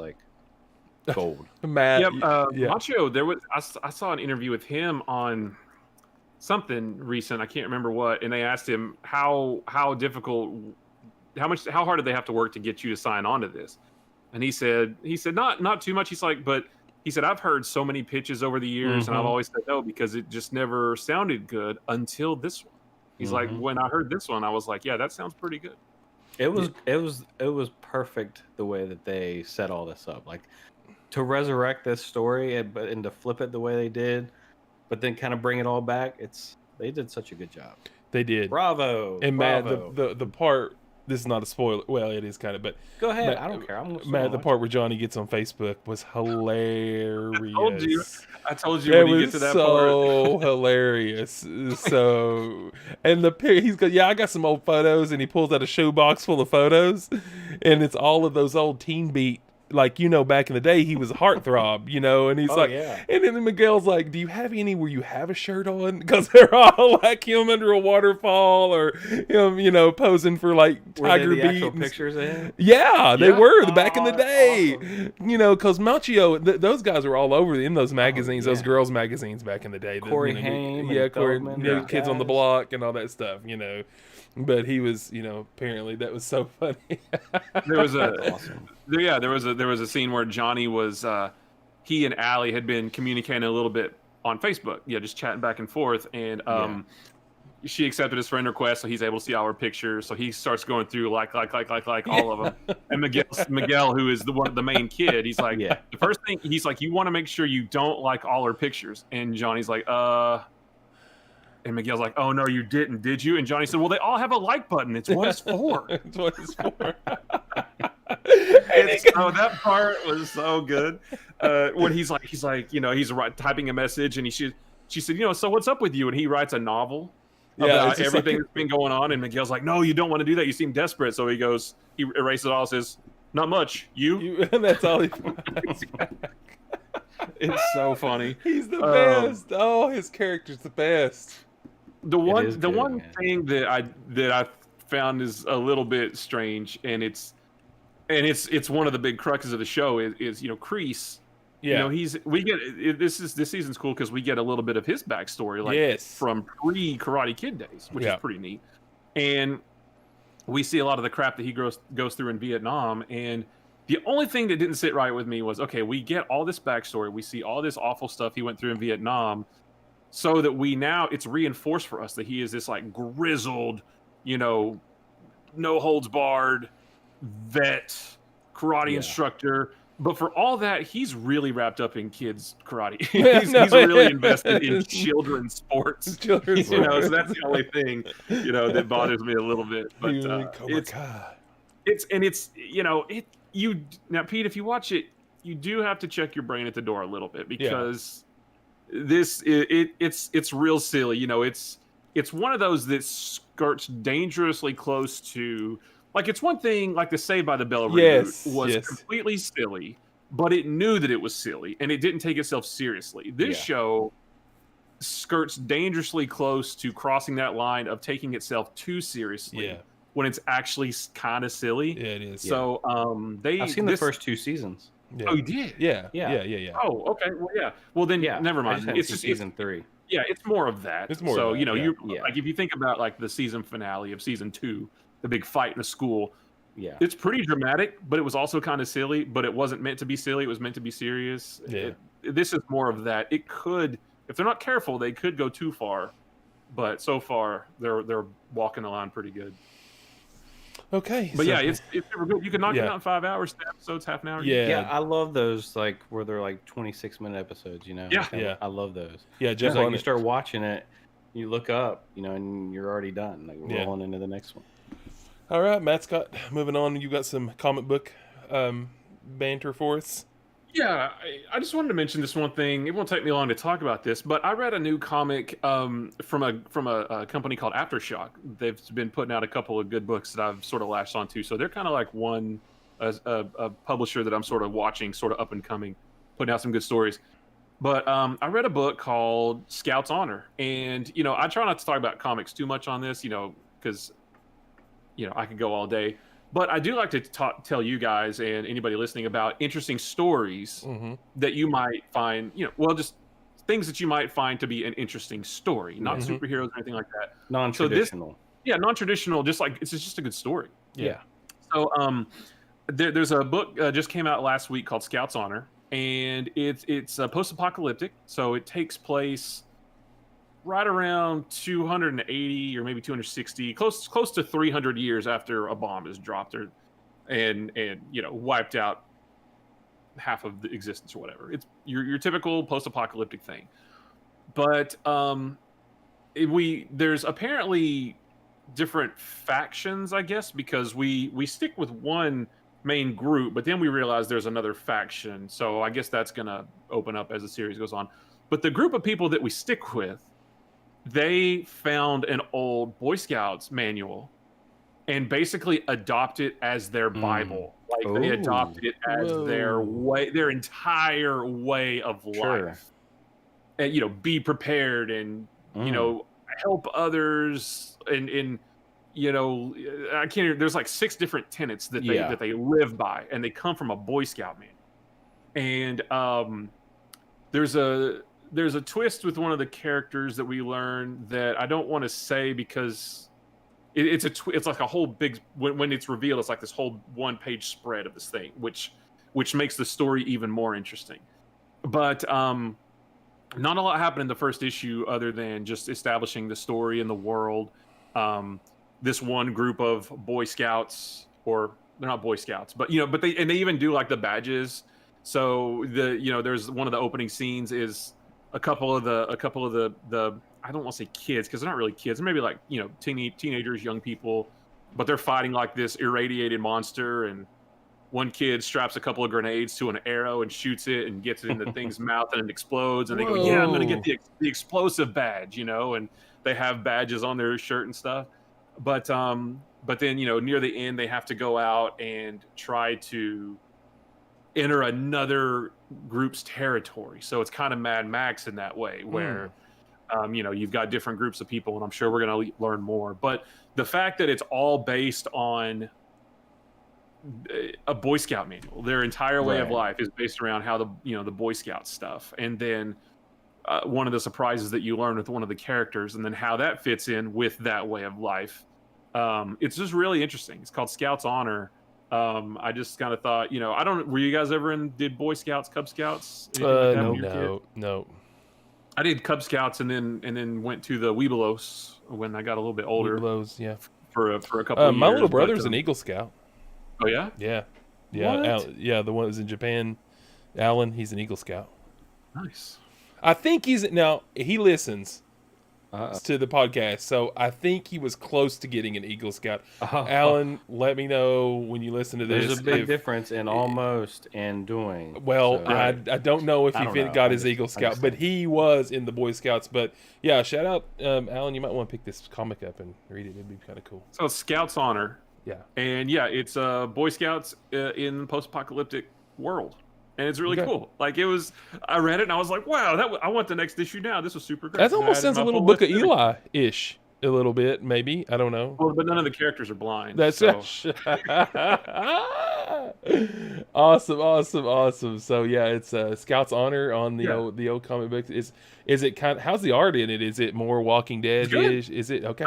gold. Matt, yep. Macchio, I saw an interview with him on something recent. I can't remember what, and they asked him how hard did they have to work to get you to sign on to this? And he said not too much. But he said, I've heard so many pitches over the years, and I've always said no because it just never sounded good until this one. He's like, when I heard this one, I was like, yeah, that sounds pretty good. It was perfect the way that they set all this up, to resurrect this story and to flip it the way they did, but then kind of bring it all back. They did such a good job. They did. Bravo. And bravo. Matt, the part. This is not a spoiler. Well, it is kind of, but go ahead. Matt, I don't care. Matt, the part where Johnny gets on Facebook was hilarious. I told you when you get to that part. So hilarious. So, and I got some old photos, and he pulls out a shoebox full of photos, and it's all of those old Teen Beat like, back in the day, he was a heartthrob, and he's Oh, like, yeah. and then Miguel's like, do you have any where you have a shirt on? Because they're all like him under a waterfall, or him, posing for like Were Tiger they the actual Beat. pictures of him? Yeah, they Yeah. were back in the Oh, day, awesome. because Machio, those guys were all over in those magazines, those yeah. girls' magazines back in the day. Corey Haim yeah, and Corey, Feldman, New those Kids on the guys. Block and all that stuff, But he was, apparently that was so funny. There was That's a awesome. there was a scene where Johnny was he and Allie had been communicating a little bit on Facebook, just chatting back and forth, and she accepted his friend request, so he's able to see all her pictures. So he starts going through like all of them. And Miguel, who is the main kid, he's like, Yeah. the first thing he's like, you want to make sure you don't like all her pictures. And Johnny's like, And Miguel's like, oh no, you didn't, did you? And Johnny said, well, they all have a like button. It's what it's for. That's what it's for. Oh, that part was so good. When he's like, he's typing a message, and she said, so what's up with you? And he writes a novel about everything that's been going on. And Miguel's like, no, you don't want to do that. You seem desperate. So he erases it all, says, not much. You? And that's all he It's so funny. He's the best. Oh, his character's the best. The one man. thing that I found is a little bit strange, and it's one of the big cruxes of the show is Kreese. Yeah. This season's cool because we get a little bit of his backstory, from pre-Karate Kid days, which is pretty neat. And we see a lot of the crap that he goes through in Vietnam. And the only thing that didn't sit right with me was, okay, we get all this backstory, we see all this awful stuff he went through in Vietnam, so that it's reinforced for us that he is this like grizzled, no holds barred vet karate instructor. But for all that, he's really wrapped up in kids karate. He's really invested in children's sports. So that's the only thing, that bothers me a little bit. But now, Pete, if you watch it, you do have to check your brain at the door a little bit, because it's real silly. It's one of those that skirts dangerously close to. Like, it's one thing, like the Saved by the Bell reboot was completely silly, but it knew that it was silly, and it didn't take itself seriously. This show skirts dangerously close to crossing that line of taking itself too seriously when it's actually kind of silly. Yeah, it is. So I've seen the first 2 seasons. Oh, you did? Yeah. Oh, okay. Well, yeah. Well, then, never mind. It's just season 3. Yeah, it's more of that. It's more. So of that, like if you think about like the season finale of season 2. The big fight in the school. Yeah. It's pretty dramatic, but it was also kind of silly, but it wasn't meant to be silly. It was meant to be serious. Yeah. This is more of that. It could, if they're not careful, they could go too far, but so far they're walking the line pretty good. Okay. But it's super good. You can knock it out in 5 hours. The episode's half an hour. Yeah, I love those, like, where they're like 26-minute episodes, Yeah. I love those. Yeah, Just Jeff, like you start watching it, you look up, and you're already done. Like, rolling into the next one. All right, Matt Scott, moving on. You got some comic book banter for us? Yeah, I just wanted to mention this one thing. It won't take me long to talk about this, but I read a new comic from a company called Aftershock. They've been putting out a couple of good books that I've sort of latched onto. So they're kind of like a publisher that I'm sort of watching, sort of up and coming, putting out some good stories. But I read a book called Scout's Honor, and I try not to talk about comics too much on this, because I could go all day. But I do like to tell you guys and anybody listening about interesting stories that you might find, just things that you might find to be an interesting story, not superheroes or anything like that. Non-traditional. So non-traditional, just like it's just a good story. Yeah. So there's a book just came out last week called Scout's Honor, and it's post-apocalyptic. So it takes place right around 280 or maybe 260, close to 300 years after a bomb is dropped and wiped out half of the existence or whatever. It's your typical post-apocalyptic thing. But there's apparently different factions, I guess, because we stick with one main group, but then we realize there's another faction. So I guess that's going to open up as the series goes on. But the group of people that we stick with, they found an old Boy Scouts manual, and basically adopt it as their Bible. Like they adopted it as their entire way of life. And be prepared and help others and I can't. There's like 6 different tenets that they live by, and they come from a Boy Scout manual. And there's a twist with one of the characters that we learn that I don't want to say because it's like a whole big when it's revealed, it's like this whole 1-page spread of this thing, which makes the story even more interesting. But not a lot happened in the first issue other than just establishing the story and the world. This one group of Boy Scouts, or they're not Boy Scouts, but they even do like the badges. So there's one of the opening scenes is a couple of the I don't want to say kids because they're not really kids. They're maybe like teenagers, young people, but they're fighting like this irradiated monster, and one kid straps a couple of grenades to an arrow and shoots it and gets it in the thing's mouth and it explodes. And they go, "Yeah, I'm going to get the explosive badge," and they have badges on their shirt and stuff. But then near the end they have to go out and try to enter another group's territory. So it's kind of Mad Max in that way, where you've got different groups of people, and I'm sure we're going to learn more. But the fact that it's all based on a Boy Scout manual, their entire way of life is based around how the Boy Scout stuff, and then one of the surprises that you learn with one of the characters, and then how that fits in with that way of life. It's just really interesting. It's called Scouts Honor. I just kind of thought, were you guys ever did Boy Scouts, Cub Scouts? No. I did Cub Scouts and then went to the Webelos when I got a little bit older. Webelos, yeah. For a couple of years. My little brother's an Eagle Scout. Oh yeah? Yeah. The one that was in Japan, Alan, he's an Eagle Scout. Nice. I think he listens to the podcast, so I think he was close to getting an Eagle Scout. Alan, let me know when you listen to this. There's a big difference in almost and doing. Well, so. I don't know if he got his Eagle Scout, but he was in the Boy Scouts. But yeah, shout out, Alan, you might want to pick this comic up and read it. It'd be kind of cool. So it's Scouts Honor. Yeah. And it's Boy Scouts in post-apocalyptic world. And it's really cool. Like I read it and I was like, wow, I want the next issue now. This was super great. That almost sounds a little Book of Eli-ish, a little bit, maybe. I don't know. Well, but none of the characters are blind. That's so. Awesome. So yeah, it's Scouts Honor on the old comic book. Is it kind of, how's the art in it? Is it more Walking Dead-ish? Is it okay?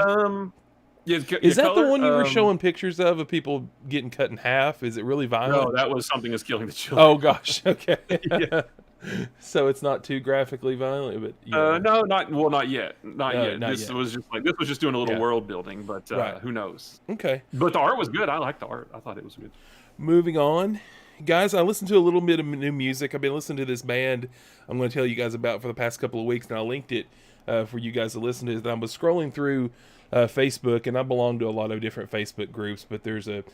Is that the one you were showing pictures of people getting cut in half? Is it really violent? No, that was Something Is Killing the Children. Oh gosh, okay. So it's not too graphically violent, but no, not yet. This was just doing a little world building, but who knows? Okay. But the art was good. I liked the art. I thought it was good. Moving on, guys, I listened to a little bit of new music. I've been listening to this band I'm going to tell you guys about for the past couple of weeks, and I linked it for you guys to listen to. I was scrolling through Facebook, and I belong to a lot of different Facebook groups, but there's a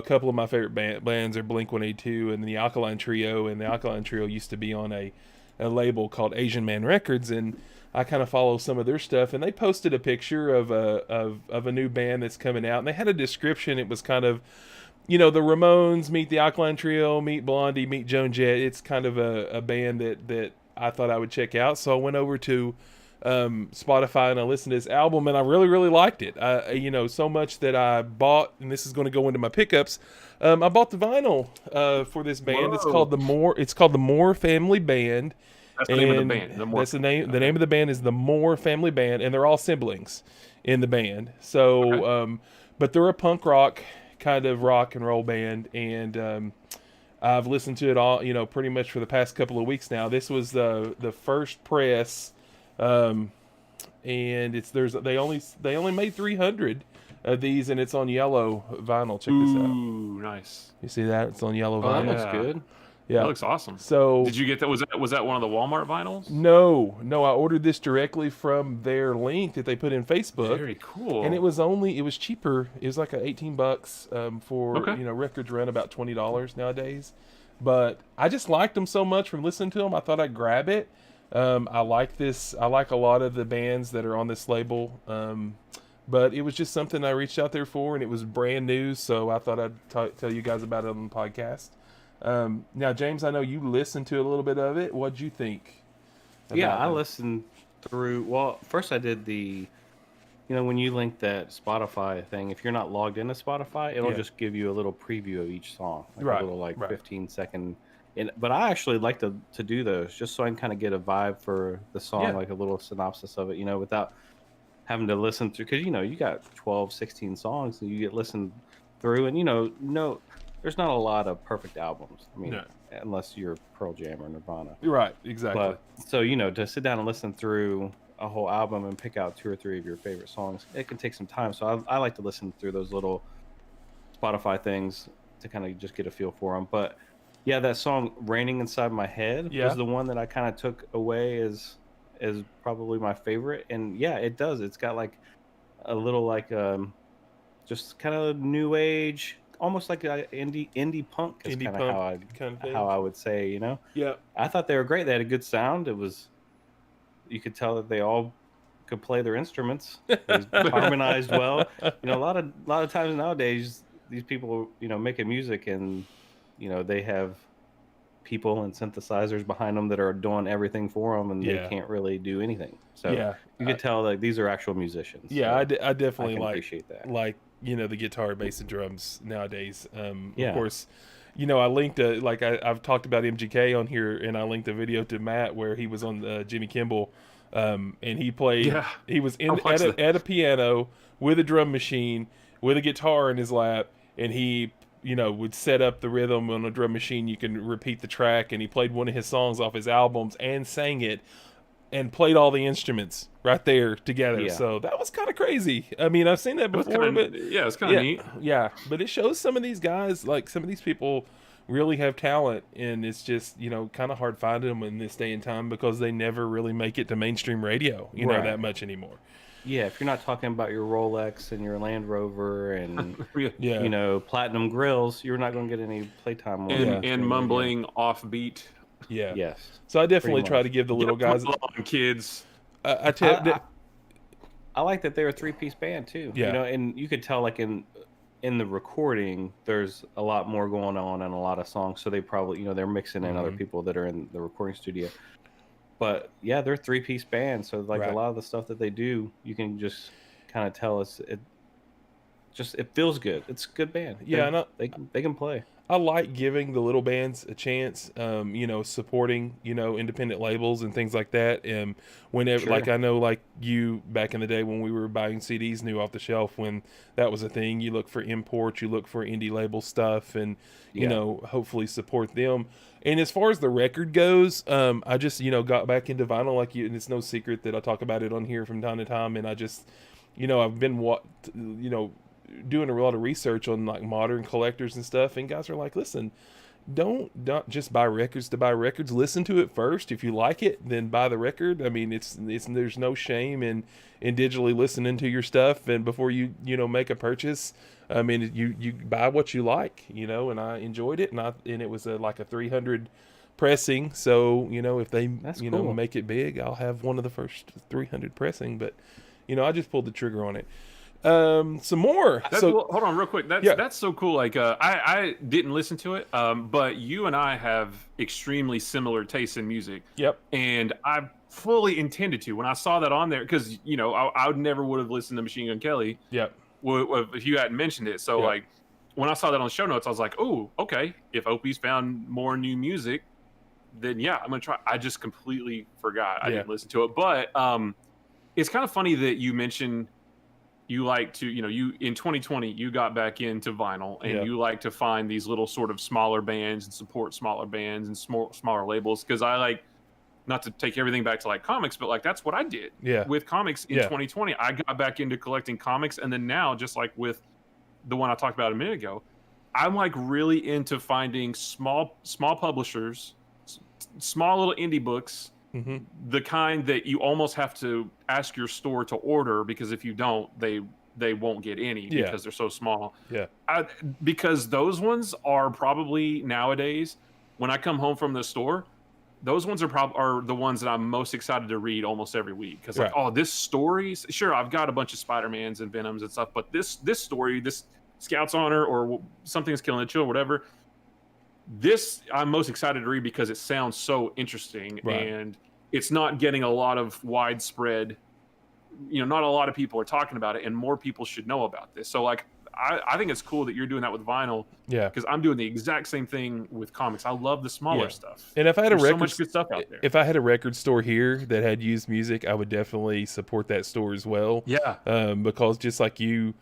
couple of my favorite bands are Blink-182 and the Alkaline Trio, and the Alkaline Trio used to be on a label called Asian Man Records, and I kind of follow some of their stuff, and they posted a picture of a new band that's coming out, and they had a description. It was kind of, the Ramones meet the Alkaline Trio, meet Blondie, meet Joan Jett. It's kind of a band that I thought I would check out, so I went over to Spotify and I listened to this album, and I really, really liked it. So much that I bought, and this is going to go into my pickups. I bought the vinyl for this band. Whoa. It's called the Moore Family Band. That's the name of the band. That's the name. Okay. The name of the band is the Moore Family Band, and they're all siblings in the band. So, but they're a punk rock kind of rock and roll band, and I've listened to it all, pretty much for the past couple of weeks now. This was the first press. And they only made 300 of these, and it's on yellow vinyl. Check this out. Ooh, nice. You see that? It's on yellow vinyl. That looks good. Yeah, that looks awesome. So did you get that? Was that one of the Walmart vinyls? No. I ordered this directly from their link that they put in Facebook. Very cool. And it was cheaper. It was like $18 for records run about $20 nowadays. But I just liked them so much from listening to them. I thought I'd grab it. I like this. I like a lot of the bands that are on this label. but it was just something I reached out there for, and it was brand new, so I thought I'd tell you guys about it on the podcast. Now, James, I know you listened to a little bit of it. What'd you think? Yeah, I it? listened through. Well, first I did when you link that Spotify thing, if you're not logged into Spotify, it'll just give you a little preview of each song, like a little 15-second. But I actually like to do those just so I can kind of get a vibe for the song, like a little synopsis of it, without having to listen through, because you got 12, 16 songs and you get listened through, and no, there's not a lot of perfect albums. I mean, unless you're Pearl Jam or Nirvana. Right, exactly. But so to sit down and listen through a whole album and pick out 2 or 3 of your favorite songs, it can take some time. So I like to listen through those little Spotify things to kind of just get a feel for them. But yeah, that song "Raining Inside My Head" was the one that I kind of took away as probably my favorite. And yeah, it does. It's got like a little like just kind of new age, almost like a indie punk is kind of how I would say. Yeah, I thought they were great. They had a good sound. You could tell that they all could play their instruments. It was harmonized well. A lot of times nowadays, these people, making music, and they have people and synthesizers behind them that are doing everything for them, and they can't really do anything. So you could tell that these are actual musicians. Yeah, so I definitely appreciate that. Like the guitar, bass, and drums nowadays. Of course. I linked I've talked about MGK on here, and I linked a video to Matt where he was on Jimmy Kimmel, and he played. Yeah, he was at a piano with a drum machine with a guitar in his lap, and he would set up the rhythm on a drum machine. You can repeat the track, and he played one of his songs off his albums and sang it, and played all the instruments right there together. Yeah. So that was kind of crazy. I mean, I've seen that before, but it's kind of neat. Yeah, but it shows some of these guys, like some of these people, really have talent, and it's just kind of hard finding them in this day and time because they never really make it to mainstream radio, that much anymore. Yeah, if you're not talking about your Rolex and your Land Rover and platinum grills, you're not going to get any playtime. And mumbling offbeat. Yeah. Yes. So I definitely try to give the little guys on kids. I like that they're a 3-piece band too. Yeah. And you could tell like in the recording, there's a lot more going on and a lot of songs. So they probably they're mixing in other people that are in the recording studio. But yeah, they're a 3-piece band. So like a lot of the stuff that they do, you can just kind of tell it feels good. It's a good band. Yeah, they can play. I like giving the little bands a chance, supporting, independent labels and things like that. And whenever, like I know, like you back in the day when we were buying CDs new off the shelf, when that was a thing, you look for imports, you look for indie label stuff, and hopefully support them. And as far as the record goes, I just got back into vinyl like you, and it's no secret that I talk about it on here from time to time. And I just, I've been doing a lot of research on like modern collectors and stuff, and guys are like, listen, don't just buy records to buy records. Listen to it first. If you like it, then buy the record. I mean, it's there's no shame in digitally listening to your stuff, and before you make a purchase, I mean, you buy what you like, and I enjoyed it, and it was like a 300 pressing. So if they cool. make it big, I'll have one of the first 300 pressing. But I just pulled the trigger on it. Some more. Hold on real quick. That's so cool. Like I didn't listen to it, but you and I have extremely similar tastes in music. Yep. And I fully intended to when I saw that on there, because I would never would have listened to Machine Gun Kelly. Yep. If you hadn't mentioned it. So like when I saw that on the show notes, I was like, oh, okay. If Opie's found more new music, then I'm gonna try. I just completely forgot. I didn't listen to it, but it's kind of funny that you mentioned. You like to, you in 2020, you got back into vinyl, and you like to find these little sort of smaller bands and support smaller bands and smaller labels. Because I like, not to take everything back to like comics, but like that's what I did with comics in 2020. I got back into collecting comics, and then now, just like with the one I talked about a minute ago, I'm like really into finding small publishers, small little indie books. Mm-hmm. The kind that you almost have to ask your store to order, because if you don't, they won't get any because they're so small. Yeah. Because those ones are probably nowadays, when I come home from the store, those ones are the ones that I'm most excited to read almost every week, because like, Right. oh, this story, sure, I've got a bunch of Spider-Mans and Venoms and stuff, but this story, this Scout's Honor or Something's Killing the Chill, whatever, this I'm most excited to read because it sounds so interesting, Right. and it's not getting a lot of widespread, not a lot of people are talking about it, and more people should know about this. So like, I think it's cool that you're doing that with vinyl, Yeah. because I'm doing the exact same thing with comics. I love the smaller stuff. And if I had There's a so record, much good stuff out there. if I had a record store here that had used music, I would definitely support that store as well. Yeah. Because just like you,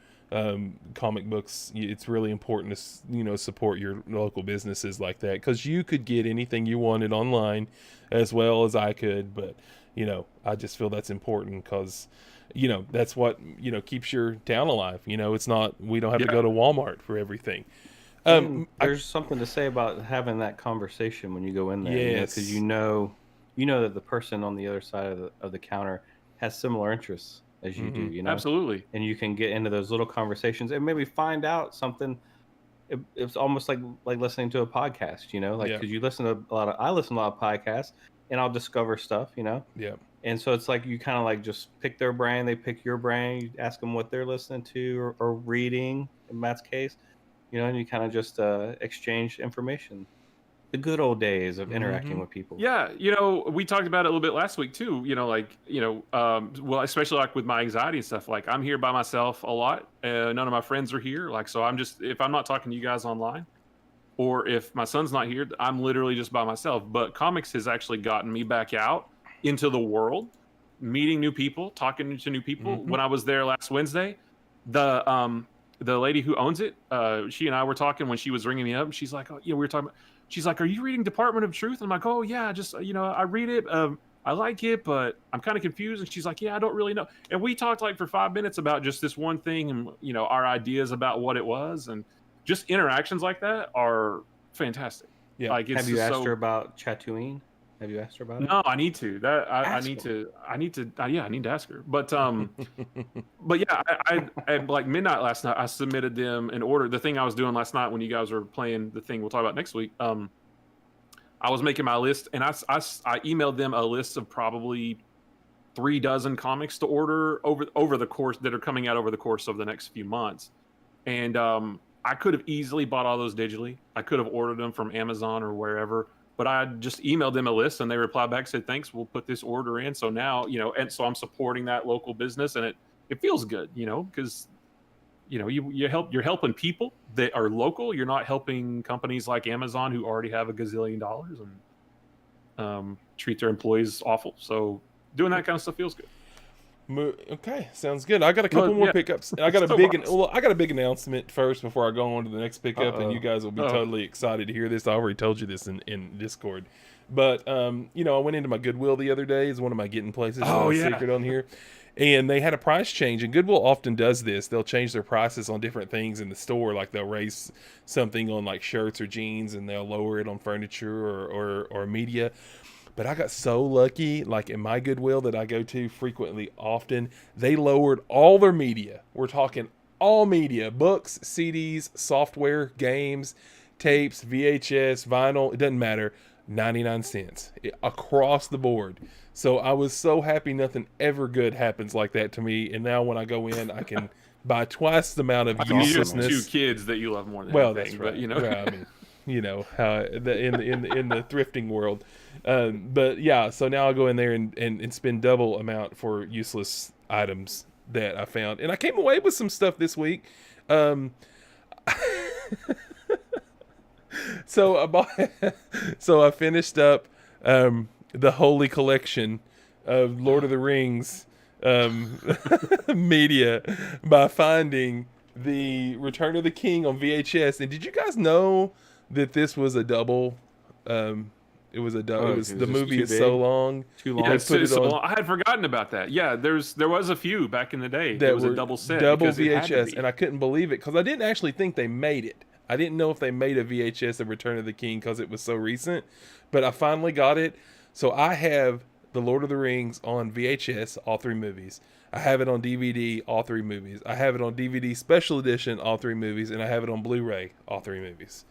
comic books, it's really important to support your local businesses like that, because you could get anything you wanted online as well as I could. But I just feel that's important because that's what keeps your town alive. It's not, we don't have to go to Walmart for everything. There's something to say about having that conversation when you go in there. Yes. Because you know that the person on the other side of the counter has similar interests as you do. Absolutely. And you can get into those little conversations and maybe find out something. It's almost like listening to a podcast. Because you listen to I listen to a lot of podcasts, and I'll discover stuff. Yeah. And so it's like you kind of like just pick their brain, they pick your brain, you ask them what they're listening to or reading in Matt's case, and you kind of just exchange information. The good old days of interacting with people. Yeah, we talked about it a little bit last week too. Well, especially like with my anxiety and stuff. Like I'm here by myself a lot. None of my friends are here. Like, so if I'm not talking to you guys online, or if my son's not here, I'm literally just by myself. But comics has actually gotten me back out into the world, meeting new people, talking to new people. When I was there last Wednesday, the lady who owns it, she and I were talking when she was ringing me up. She's like, oh, we were talking about, she's like, are you reading Department of Truth? And I'm like, oh yeah, just, I read it. I like it, but I'm kind of confused. And she's like, yeah, I don't really know. And we talked like for 5 minutes about just this one thing and, our ideas about what it was. And just interactions like that are fantastic. Yeah. Like, Have you asked her about Tatooine? Have you asked her about it? No, I need to. I need to ask her. But but yeah, I at like midnight last night, I submitted them an order. The thing I was doing last night when you guys were playing the thing we'll talk about next week. I was making my list, and I emailed them a list of probably 36 comics to order over the course that are coming out over the course of the next few months. And I could have easily bought all those digitally. I could have ordered them from Amazon or wherever. But I just emailed them a list, and they replied back, said, thanks, we'll put this order in. So now, and so I'm supporting that local business, and it feels good, because, you're helping people that are local. You're not helping companies like Amazon who already have $1 gazillion and treat their employees awful. So doing that kind of stuff feels good. Okay, sounds good. I got a couple more pickups. I got I got a big announcement first before I go on to the next pickup, and you guys will be totally excited to hear this. I already told you this in Discord, but I went into my Goodwill the other day. It's one of my getting places. Secret on here, and they had a price change. And Goodwill often does this. They'll change their prices on different things in the store. Like they'll raise something on like shirts or jeans, and they'll lower it on furniture or media. But I got so lucky, like in my Goodwill that I go to frequently often, they lowered all their media. We're talking all media, books, CDs, software, games, tapes, VHS, vinyl, it doesn't matter, 99 cents across the board. So I was so happy nothing ever good happens like that to me. And now when I go in, I can buy twice the amount of uselessness. You have 2 kids that you love more than well, anything, that's right. But, Well, I mean, how in the thrifting world. But yeah, so now I'll go in there and spend double amount for useless items that I found. And I came away with some stuff this week. So I finished up the Holy Collection of Lord of the Rings media by finding the Return of the King on VHS. And did you guys know that this was a double? It was the movie is so long. Too long. Yeah, I had forgotten about that. Yeah, there was a few back in the day. There was a double set. Double VHS, and I couldn't believe it because I didn't actually think they made it. I didn't know if they made a VHS of Return of the King because it was so recent, but I finally got it. So I have The Lord of the Rings on VHS, all 3 movies. I have it on DVD, all 3 movies. I have it on DVD Special Edition, all 3 movies, and I have it on Blu-ray, all 3 movies.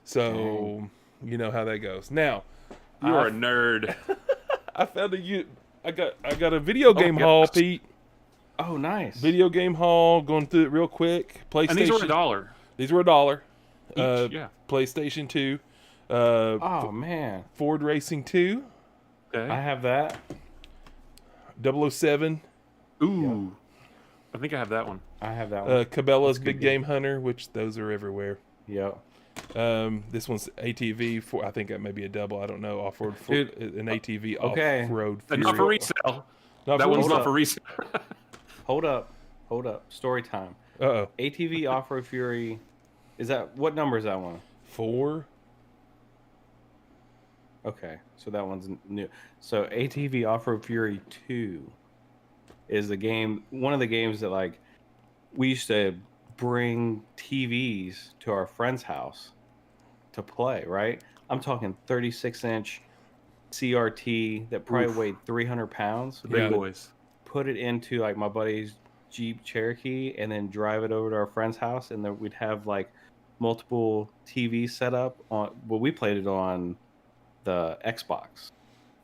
So you know how that goes. Now, You are a nerd. I found I got a video game haul, Pete. Oh, nice. Video game haul. Going through it real quick. PlayStation. And these were $1. These were $1. Each, yeah. PlayStation 2. Oh man. Ford Racing 2. Okay. I have that. 007. Ooh. I think I have that one. I have that one. Cabela's Big Game Hunter, which those are everywhere. Yep. This one's ATV for, I think that may be a double. I don't know. Off-road, an ATV Okay. off-road. Not for resale. Not That for one's resale. not for resale. Hold up. Story time. Uh-oh. ATV Off-Road Fury. Is that, what number is that one? 4. Okay, so that one's new. So ATV Off-Road Fury 2 is the game, one of the games that like we used to bring TVs to our friend's house to play, right? I'm talking 36-inch CRT that probably weighed 300 pounds. Big boys. Put it into like my buddy's Jeep Cherokee and then drive it over to our friend's house, and then we'd have like multiple TVs set up on, well, we played it on the Xbox,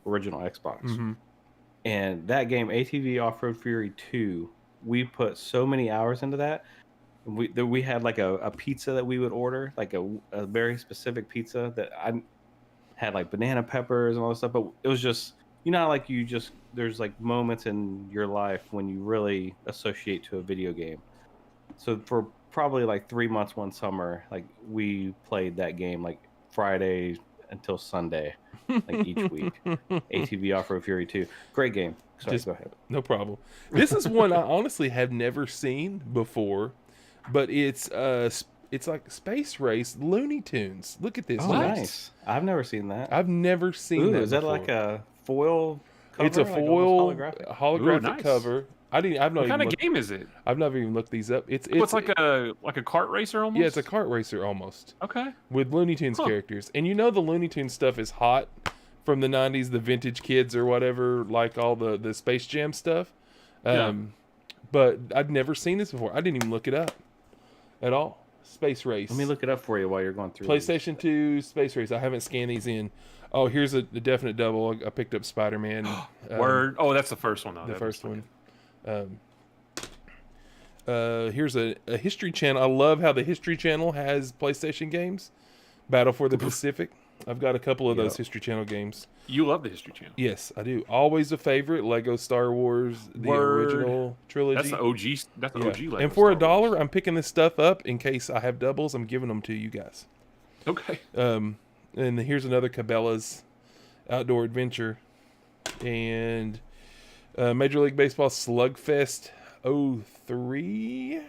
original Xbox. Mm-hmm. And that game, ATV Off-Road Fury 2, we put so many hours into that. We had like a pizza that we would order, like a very specific pizza that I had like banana peppers and all this stuff. But it was just, you know, like there's like moments in your life when you really associate to a video game. So for probably like 3 months, one summer, like we played that game like Friday until Sunday, like each week. ATV Off-Road Fury 2. Great game. Sorry, go ahead. No problem. This is one I honestly have never seen before, but it's like Space Race Looney Tunes. Look at this. Oh, nice. I've never seen that. I've never seen that Is that before. like a foil cover? It's a like foil holographic? holographic Ooh, nice. cover. What kind of game is it? I've never even looked these up. It's like a kart racer almost? Yeah, it's a kart racer almost. Okay. With Looney Tunes characters. And you know the Looney Tunes stuff is hot from the 90s, the vintage kids or whatever, like all the Space Jam stuff. But I'd never seen this before. I didn't even look it up at all. Space Race. Let me look it up for you while you're going through PlayStation 2 Space Race. I haven't scanned these in. Oh, here's a definite double. I picked up Spider-Man. Word. Oh, that's the first one, though. The first one. Here's a History Channel. I love how the History Channel has PlayStation games. Battle for the Pacific. I've got a couple of those History Channel games. You love the History Channel. Yes, I do. Always a favorite. Lego Star Wars, the original trilogy. That's the OG. That's the OG Lego. And for Star Wars. $1, I'm picking this stuff up in case I have doubles. I'm giving them to you guys. Okay. And here's another Cabela's Outdoor Adventure. And Major League Baseball Slugfest 03.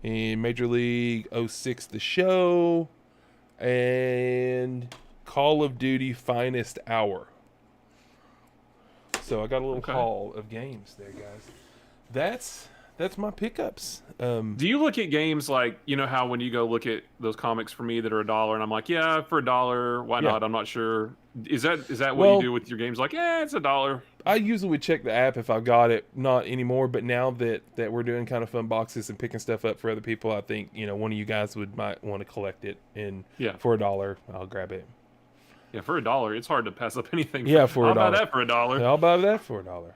And Major League 06 The Show. And Call of Duty Finest Hour. So I got a little haul of games there, guys. That's my pickups. Do you look at games like, you know how when you go look at those comics for me that are $1 and I'm like, yeah, for $1, why not? I'm not sure. Is that what you do with your games? Like, yeah, it's $1. I usually would check the app if I've got it. Not anymore, but now that we're doing kind of fun boxes and picking stuff up for other people, I think, you know, one of you guys might want to collect it, and for $1, I'll grab it. Yeah, for $1, it's hard to pass up anything. Yeah, for $1. I'll buy that for $1. I'll buy that for $1.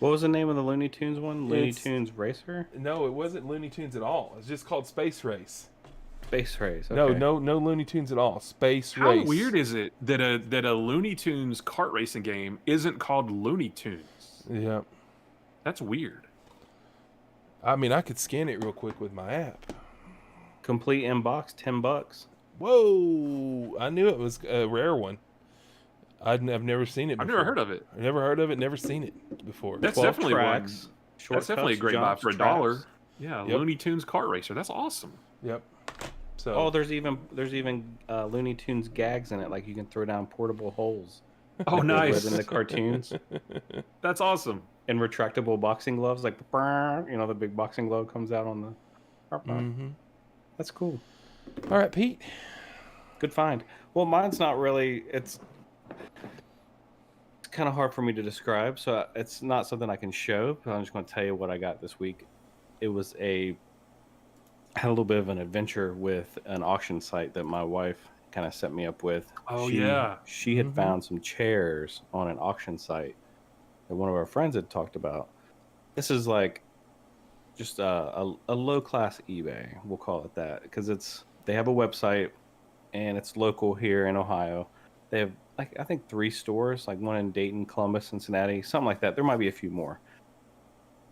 What was the name of the Looney Tunes one? Looney Tunes Racer? No, it wasn't Looney Tunes at all. It's just called Space Race. Space Race. Okay. No Looney Tunes at all. Space How Race. How weird is it that a Looney Tunes kart racing game isn't called Looney Tunes? Yeah. That's weird. I mean, I could scan it real quick with my app. Complete inbox, $10. Whoa! I knew it was a rare one. I've never seen it before. I've never heard of it. I've never heard of it, never seen it before. That's definitely tracks, one. That's definitely a great buy for $1. Yeah, Looney Tunes kart racer. That's awesome. Yep. So there's even Looney Tunes gags in it, like you can throw down portable holes. Oh, nice. In the cartoons. That's awesome. And retractable boxing gloves, like the big boxing glove comes out on the. Mm-hmm. That's cool. All right, Pete. Good find. Well, mine's not really. It's kind of hard for me to describe, so it's not something I can show. But I'm just going to tell you what I got this week. It was I had a little bit of an adventure with an auction site that my wife kind of set me up with. Oh She yeah. she had found some chairs on an auction site that one of our friends had talked about. This is like just a low class eBay, we'll call it that, because they have a website and it's local here in Ohio. They have like I think 3 stores, like one in Dayton, Columbus, Cincinnati, something like that. There might be a few more.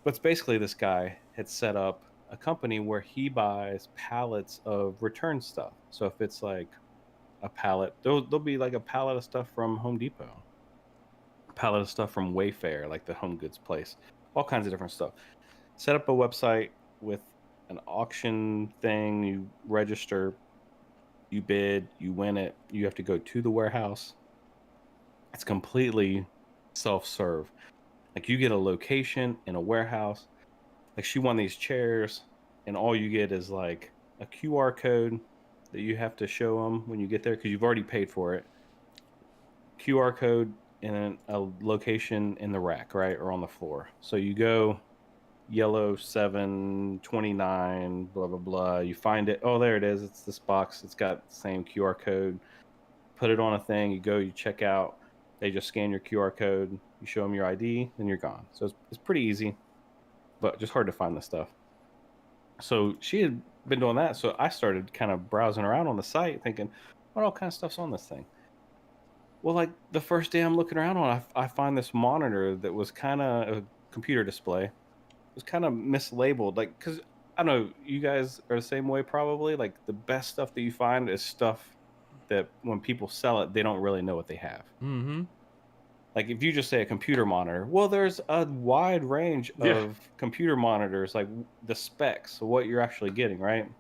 But it's basically this guy had set up a company where he buys pallets of return stuff. So if it's like a pallet, there'll be like a pallet of stuff from Home Depot, a pallet of stuff from Wayfair, like the home goods place, all kinds of different stuff. Set up a website with an auction thing. You register, you bid, you win it. You have to go to the warehouse. It's completely self-serve. Like you get a location in a warehouse. Like she won these chairs, and all you get is like a QR code that you have to show them when you get there because you've already paid for it. QR code and a location in the rack, right, or on the floor. So you go yellow 729, blah blah blah. You find it. Oh, there it is. It's this box. It's got the same QR code. Put it on a thing. You go. You check out. They just scan your QR code. You show them your ID, then you're gone. So it's pretty easy, but just hard to find the stuff. So she had been doing that. So I started kind of browsing around on the site, thinking, what all kind of stuff's on this thing? Well, like the first day I'm looking around on, I find this monitor that was kind of a computer display. It was kind of mislabeled, like because I don't know, you guys are the same way probably. Like the best stuff that you find is stuff that when people sell it, they don't really know what they have. Mm-hmm. Like if you just say a computer monitor, well, there's a wide range of computer monitors, like the specs, so what you're actually getting, right?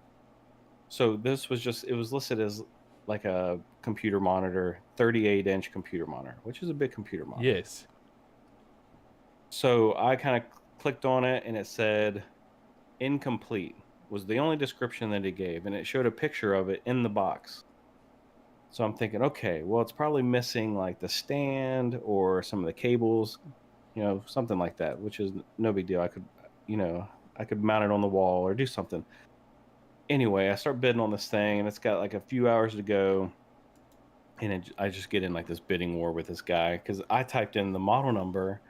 So this was just, it was listed as like a computer monitor, 38-inch computer monitor, which is a big computer monitor. Yes. So I kind of clicked on it and it said incomplete was the only description that it gave. And it showed a picture of it in the box. So I'm thinking, okay, well, it's probably missing like the stand or some of the cables, something like that, which is no big deal. I could mount it on the wall or do something. Anyway, I start bidding on this thing and it's got like a few hours to go. And I just get in like this bidding war with this guy because I typed in the model number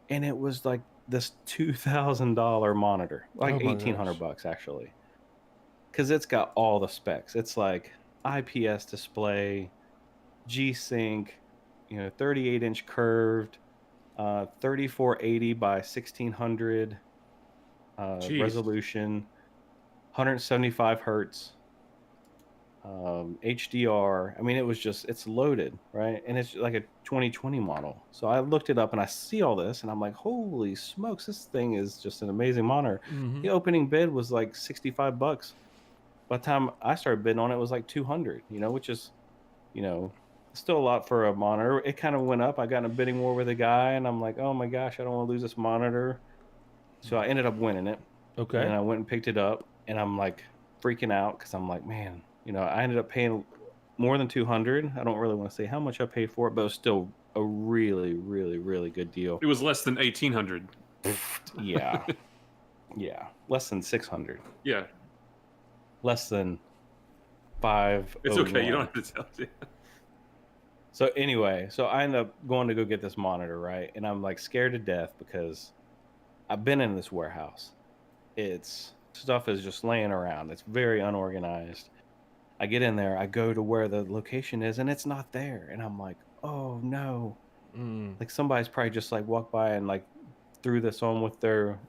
and it was like this $2,000 monitor, like Oh my 1,800 gosh. bucks actually, because it's got all the specs. It's like IPS display, G-Sync, 38-inch curved, 3480 by 1600 Jeez. resolution, 175 hertz, HDR. I mean, it's loaded, right? And it's like a 2020 model. So I looked it up and I see all this and I'm like, holy smokes, this thing is just an amazing monitor. Mm-hmm. The opening bid was like 65 bucks. By the time I started bidding on it, it was like 200, which is, still a lot for a monitor. It kind of went up. I got in a bidding war with a guy and I'm like, oh my gosh, I don't want to lose this monitor. So I ended up winning it. Okay. And I went and picked it up and I'm like freaking out because I'm like, man, I ended up paying more than 200. I don't really want to say how much I paid for it, but it was still a really, really, really good deal. It was less than 1,800. Yeah. Yeah. Less than 600. Yeah. Less than 5. It's okay. You don't have to tell me. So anyway, so I end up going to go get this monitor, right? And I'm like scared to death because I've been in this warehouse. It's stuff is just laying around. It's very unorganized. I get in there, I go to where the location is, and it's not there. And I'm like, oh no. Like somebody's probably just like walked by and like threw this on with their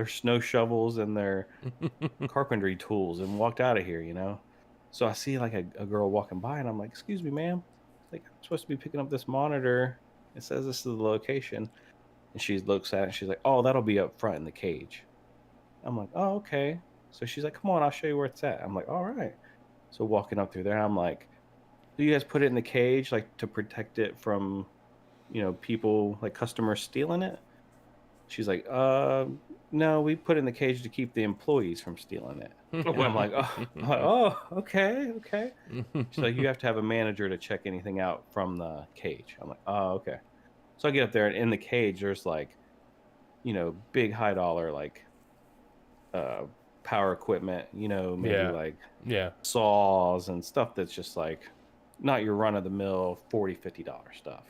snow shovels and their carpentry tools and walked out of here. So I see like a girl walking by and I'm like, excuse me, ma'am. Like I'm supposed to be picking up this monitor. It says this is the location. And she looks at it and she's like, oh, that'll be up front in the cage. I'm like, oh, okay. So she's like, come on, I'll show you where it's at. I'm like, all right. So walking up through there, I'm like, do you guys put it in the cage like to protect it from, people like customers stealing it? She's like, no, we put it in the cage to keep the employees from stealing it. And I'm like, oh, okay. She's like, you have to have a manager to check anything out from the cage. I'm like, oh, okay. So I get up there and in the cage, there's like, big high dollar, like, power equipment, maybe Yeah. like Yeah. saws and stuff that's just like not your run of the mill $40-$50 stuff.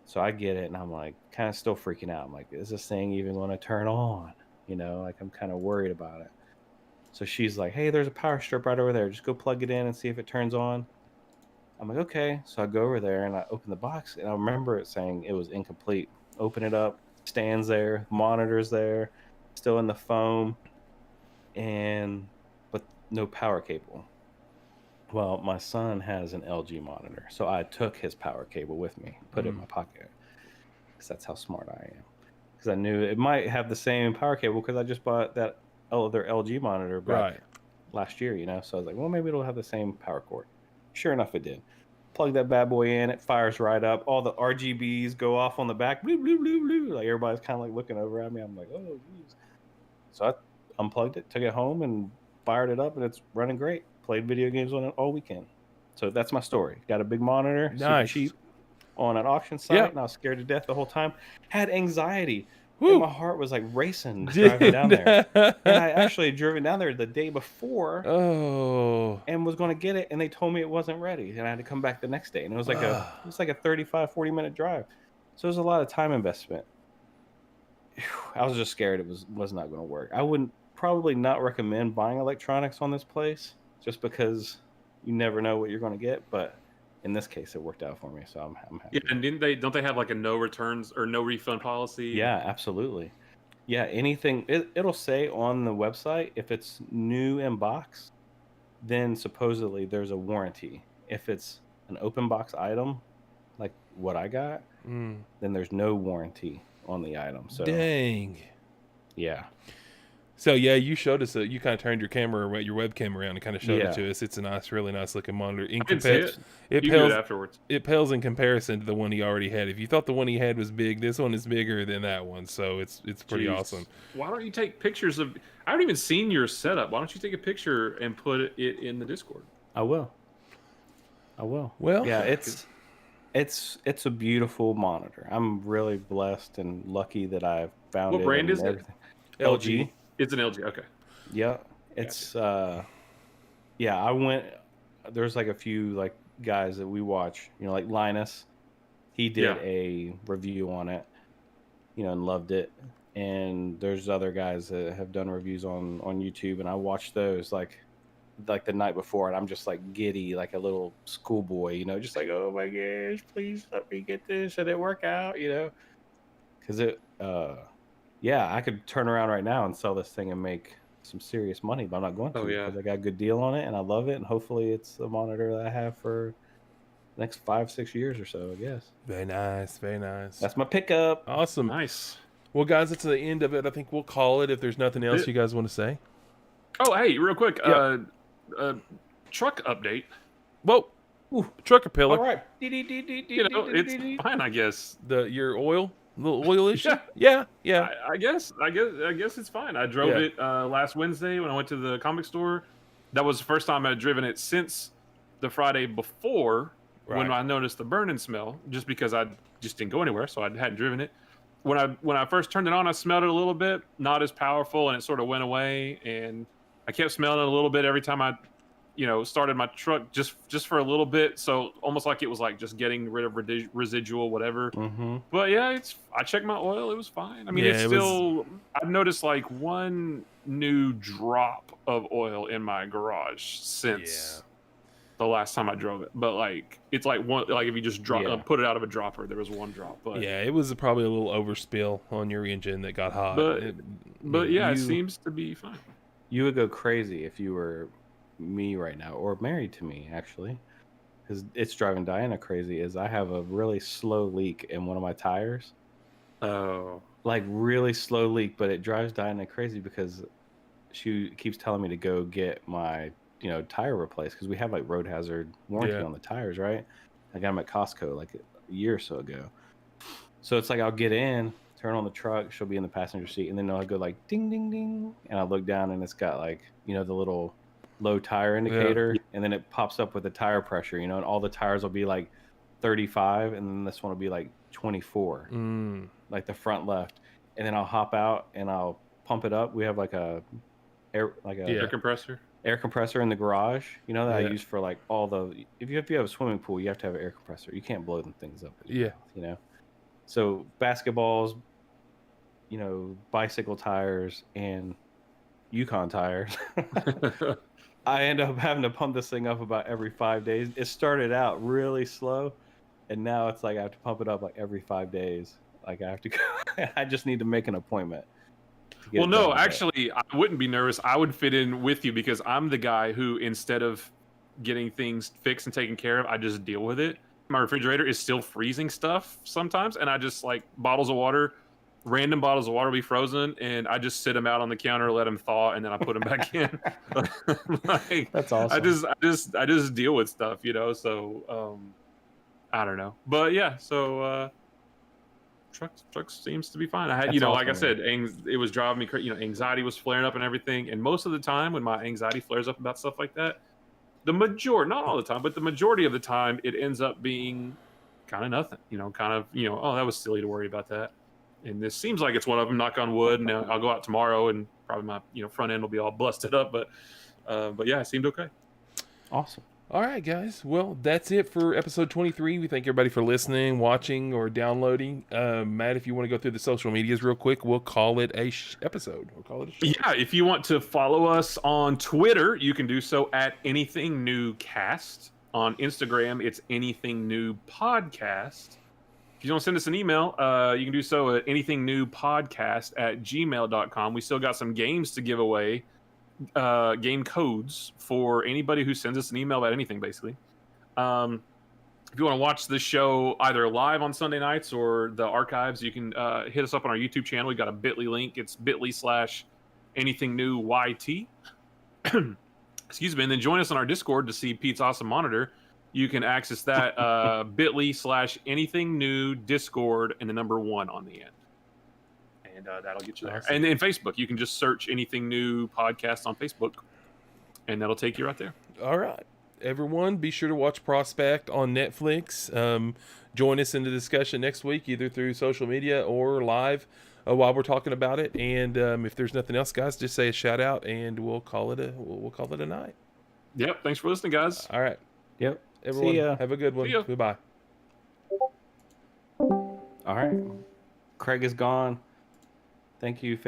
So I get it, and I'm like kind of still freaking out. I'm like, is this thing even going to turn on? Like I'm kind of worried about it. So she's like, hey, there's a power strip right over there. Just go plug it in and see if it turns on. I'm like, okay. So I go over there and I open the box, and I remember it saying it was incomplete. Open it up, stands there, monitors there, still in the foam, but no power cable. Well, my son has an LG monitor, so I took his power cable with me, put it in my pocket, because that's how smart I am. Because I knew it might have the same power cable, because I just bought that other LG monitor back last year, So I was like, well, maybe it'll have the same power cord. Sure enough, it did. Plug that bad boy in, it fires right up. All the RGBs go off on the back. Bloop, bloop, bloop, bloop. Like everybody's kind of like looking over at me. I'm like, oh, geez. So I unplugged it, took it home, and fired it up, and it's running great. Played video games on it all weekend. So that's my story. Got a big monitor, super cheap, on an auction site, and I was scared to death the whole time. Had anxiety. And my heart was like racing driving down there. And I actually driven down there the day before and was going to get it, and they told me it wasn't ready, and I had to come back the next day. And it was like a 35-40 minute drive. So it was a lot of time investment. I was just scared it was not going to work. I wouldn't probably not recommend buying electronics on this place, just because you never know what you're going to get, but in this case it worked out for me, so I'm happy. Yeah, and don't they have like a no returns or no refund policy? Yeah, absolutely. Yeah, anything it'll say on the website, if it's new in box, then supposedly there's a warranty. If it's an open box item like what I got, then there's no warranty on the item. So dang. Yeah. So yeah, you showed us you kind of turned your webcam around and kind of showed it to us. It's a really nice looking monitor. It pales afterwards. It pales in comparison to the one he already had. If you thought the one he had was big, this one is bigger than that one. So it's pretty awesome. Why don't you take pictures of? I haven't even seen your setup. Why don't you take a picture and put it in the Discord? I will. Well, yeah, it's a beautiful monitor. I'm really blessed and lucky that I've found it. What brand is it? LG. It's an LG. Okay. Yeah. It's I went. There's like a few like guys that we watch. Like Linus. He did a review on it. And loved it. And there's other guys that have done reviews on YouTube, and I watched those like the night before, and I'm just like giddy, like a little schoolboy. Just like, oh my gosh, please let me get this, and it work out. Because it. I could turn around right now and sell this thing and make some serious money, but I'm not going to, because I got a good deal on it and I love it, and hopefully it's a monitor that I have for the next 5-6 years or so, I guess. Very nice, very nice. That's my pickup. Awesome. Nice. Well, guys, that's the end of it. I think we'll call it if there's nothing else you guys want to say. Oh, hey, real quick, truck update. Whoa. Ooh, trucker pillar. All right. It's fine, I guess. Your oil? Little oil issue? Yeah. I guess it's fine. I drove it last Wednesday when I went to the comic store. That was the first time I'd driven it since the Friday before, when I noticed the burning smell, just because I just didn't go anywhere, so I hadn't driven it. When I first turned it on, I smelled it a little bit, not as powerful, and it sort of went away. And I kept smelling it a little bit every time I started my truck, just for a little bit, so almost like it was like just getting rid of residual whatever. But yeah, I checked my oil, it was fine. I mean, it's still I've noticed like one new drop of oil in my garage since the last time I drove it, but like it's like one, like if you just put it out of a dropper, there was one drop. But it was probably a little overspill on your engine that got hot, but it seems to be fine. You would go crazy if you were me right now, or married to me, actually, because it's driving Diana crazy. Is I have a really slow leak in one of my tires. Like really slow leak, but it drives Diana crazy because she keeps telling me to go get my tire replaced, because we have like road hazard warranty on the tires, right? I got them at Costco like a year or so ago. So it's like I'll get in, turn on the truck, she'll be in the passenger seat, and then I'll go like ding ding ding, and I look down and it's got like the little low tire indicator, and then it pops up with the tire pressure, and all the tires will be like 35, and then this one will be like 24, like the front left. And then I'll hop out and I'll pump it up. We have like a Air compressor. air compressor in the garage. You know that I Yeah. use for like all the. If you have a swimming pool, you have to have an air compressor. You can't blow them things up. with your Yeah. mouth, you know. So basketballs, bicycle tires and Yukon tires. I end up having to pump this thing up about every 5 days. It started out really slow, and now it's like I have to pump it up like every 5 days. Like I have to go. I just need to make an appointment to get Well, it done. no, But actually, I wouldn't be nervous. I would fit in with you because I'm the guy who, instead of getting things fixed and taken care of, I just deal with it. My refrigerator is still freezing stuff sometimes, and I just like random bottles of water will be frozen, and I just sit them out on the counter, let them thaw, and then I put them back in. Like, that's awesome. I just deal with stuff, So I don't know, but yeah, so. Truck seems to be fine. I had, That's like I awesome, said, it was driving me crazy. Anxiety was flaring up and everything. And most of the time, when my anxiety flares up about stuff like that, not all the time, but the majority of the time, it ends up being kind of nothing. Oh, that was silly to worry about that. And this seems like it's one of them. Knock on wood. And I'll go out tomorrow, and probably my front end will be all busted up. But yeah, it seemed okay. Awesome. All right, guys. Well, that's it for episode 23. We thank everybody for listening, watching, or downloading. Matt, if you want to go through the social medias real quick, we'll call it a episode. We'll call it a show. Yeah, if you want to follow us on Twitter, you can do so at anythingnewcast. On Instagram, it's anythingnewpodcast. If you want to send us an email, you can do so at anythingnewpodcast@gmail.com. We still got some games to give away. Game codes for anybody who sends us an email about anything, basically. If you want to watch the show either live on Sunday nights or the archives, you can hit us up on our YouTube channel. We've got a bit.ly link. It's bit.ly/anythingnewyt. Excuse me. And then join us on our Discord to see Pete's awesome monitor. You can access that bit.ly/anythingnewdiscord and the number 1 on the end. And that'll get you there. Awesome. And in Facebook, you can just search Anything New Podcast on Facebook, and that'll take you right there. All right. Everyone, be sure to watch Prospect on Netflix. Join us in the discussion next week, either through social media or live while we're talking about it. And if there's nothing else, guys, just say a shout out, and we'll call it a night. Yep. Thanks for listening, guys. All right. Yep. Everyone, See ya. have a good one. See ya. Goodbye. All right. Craig is gone. Thank you.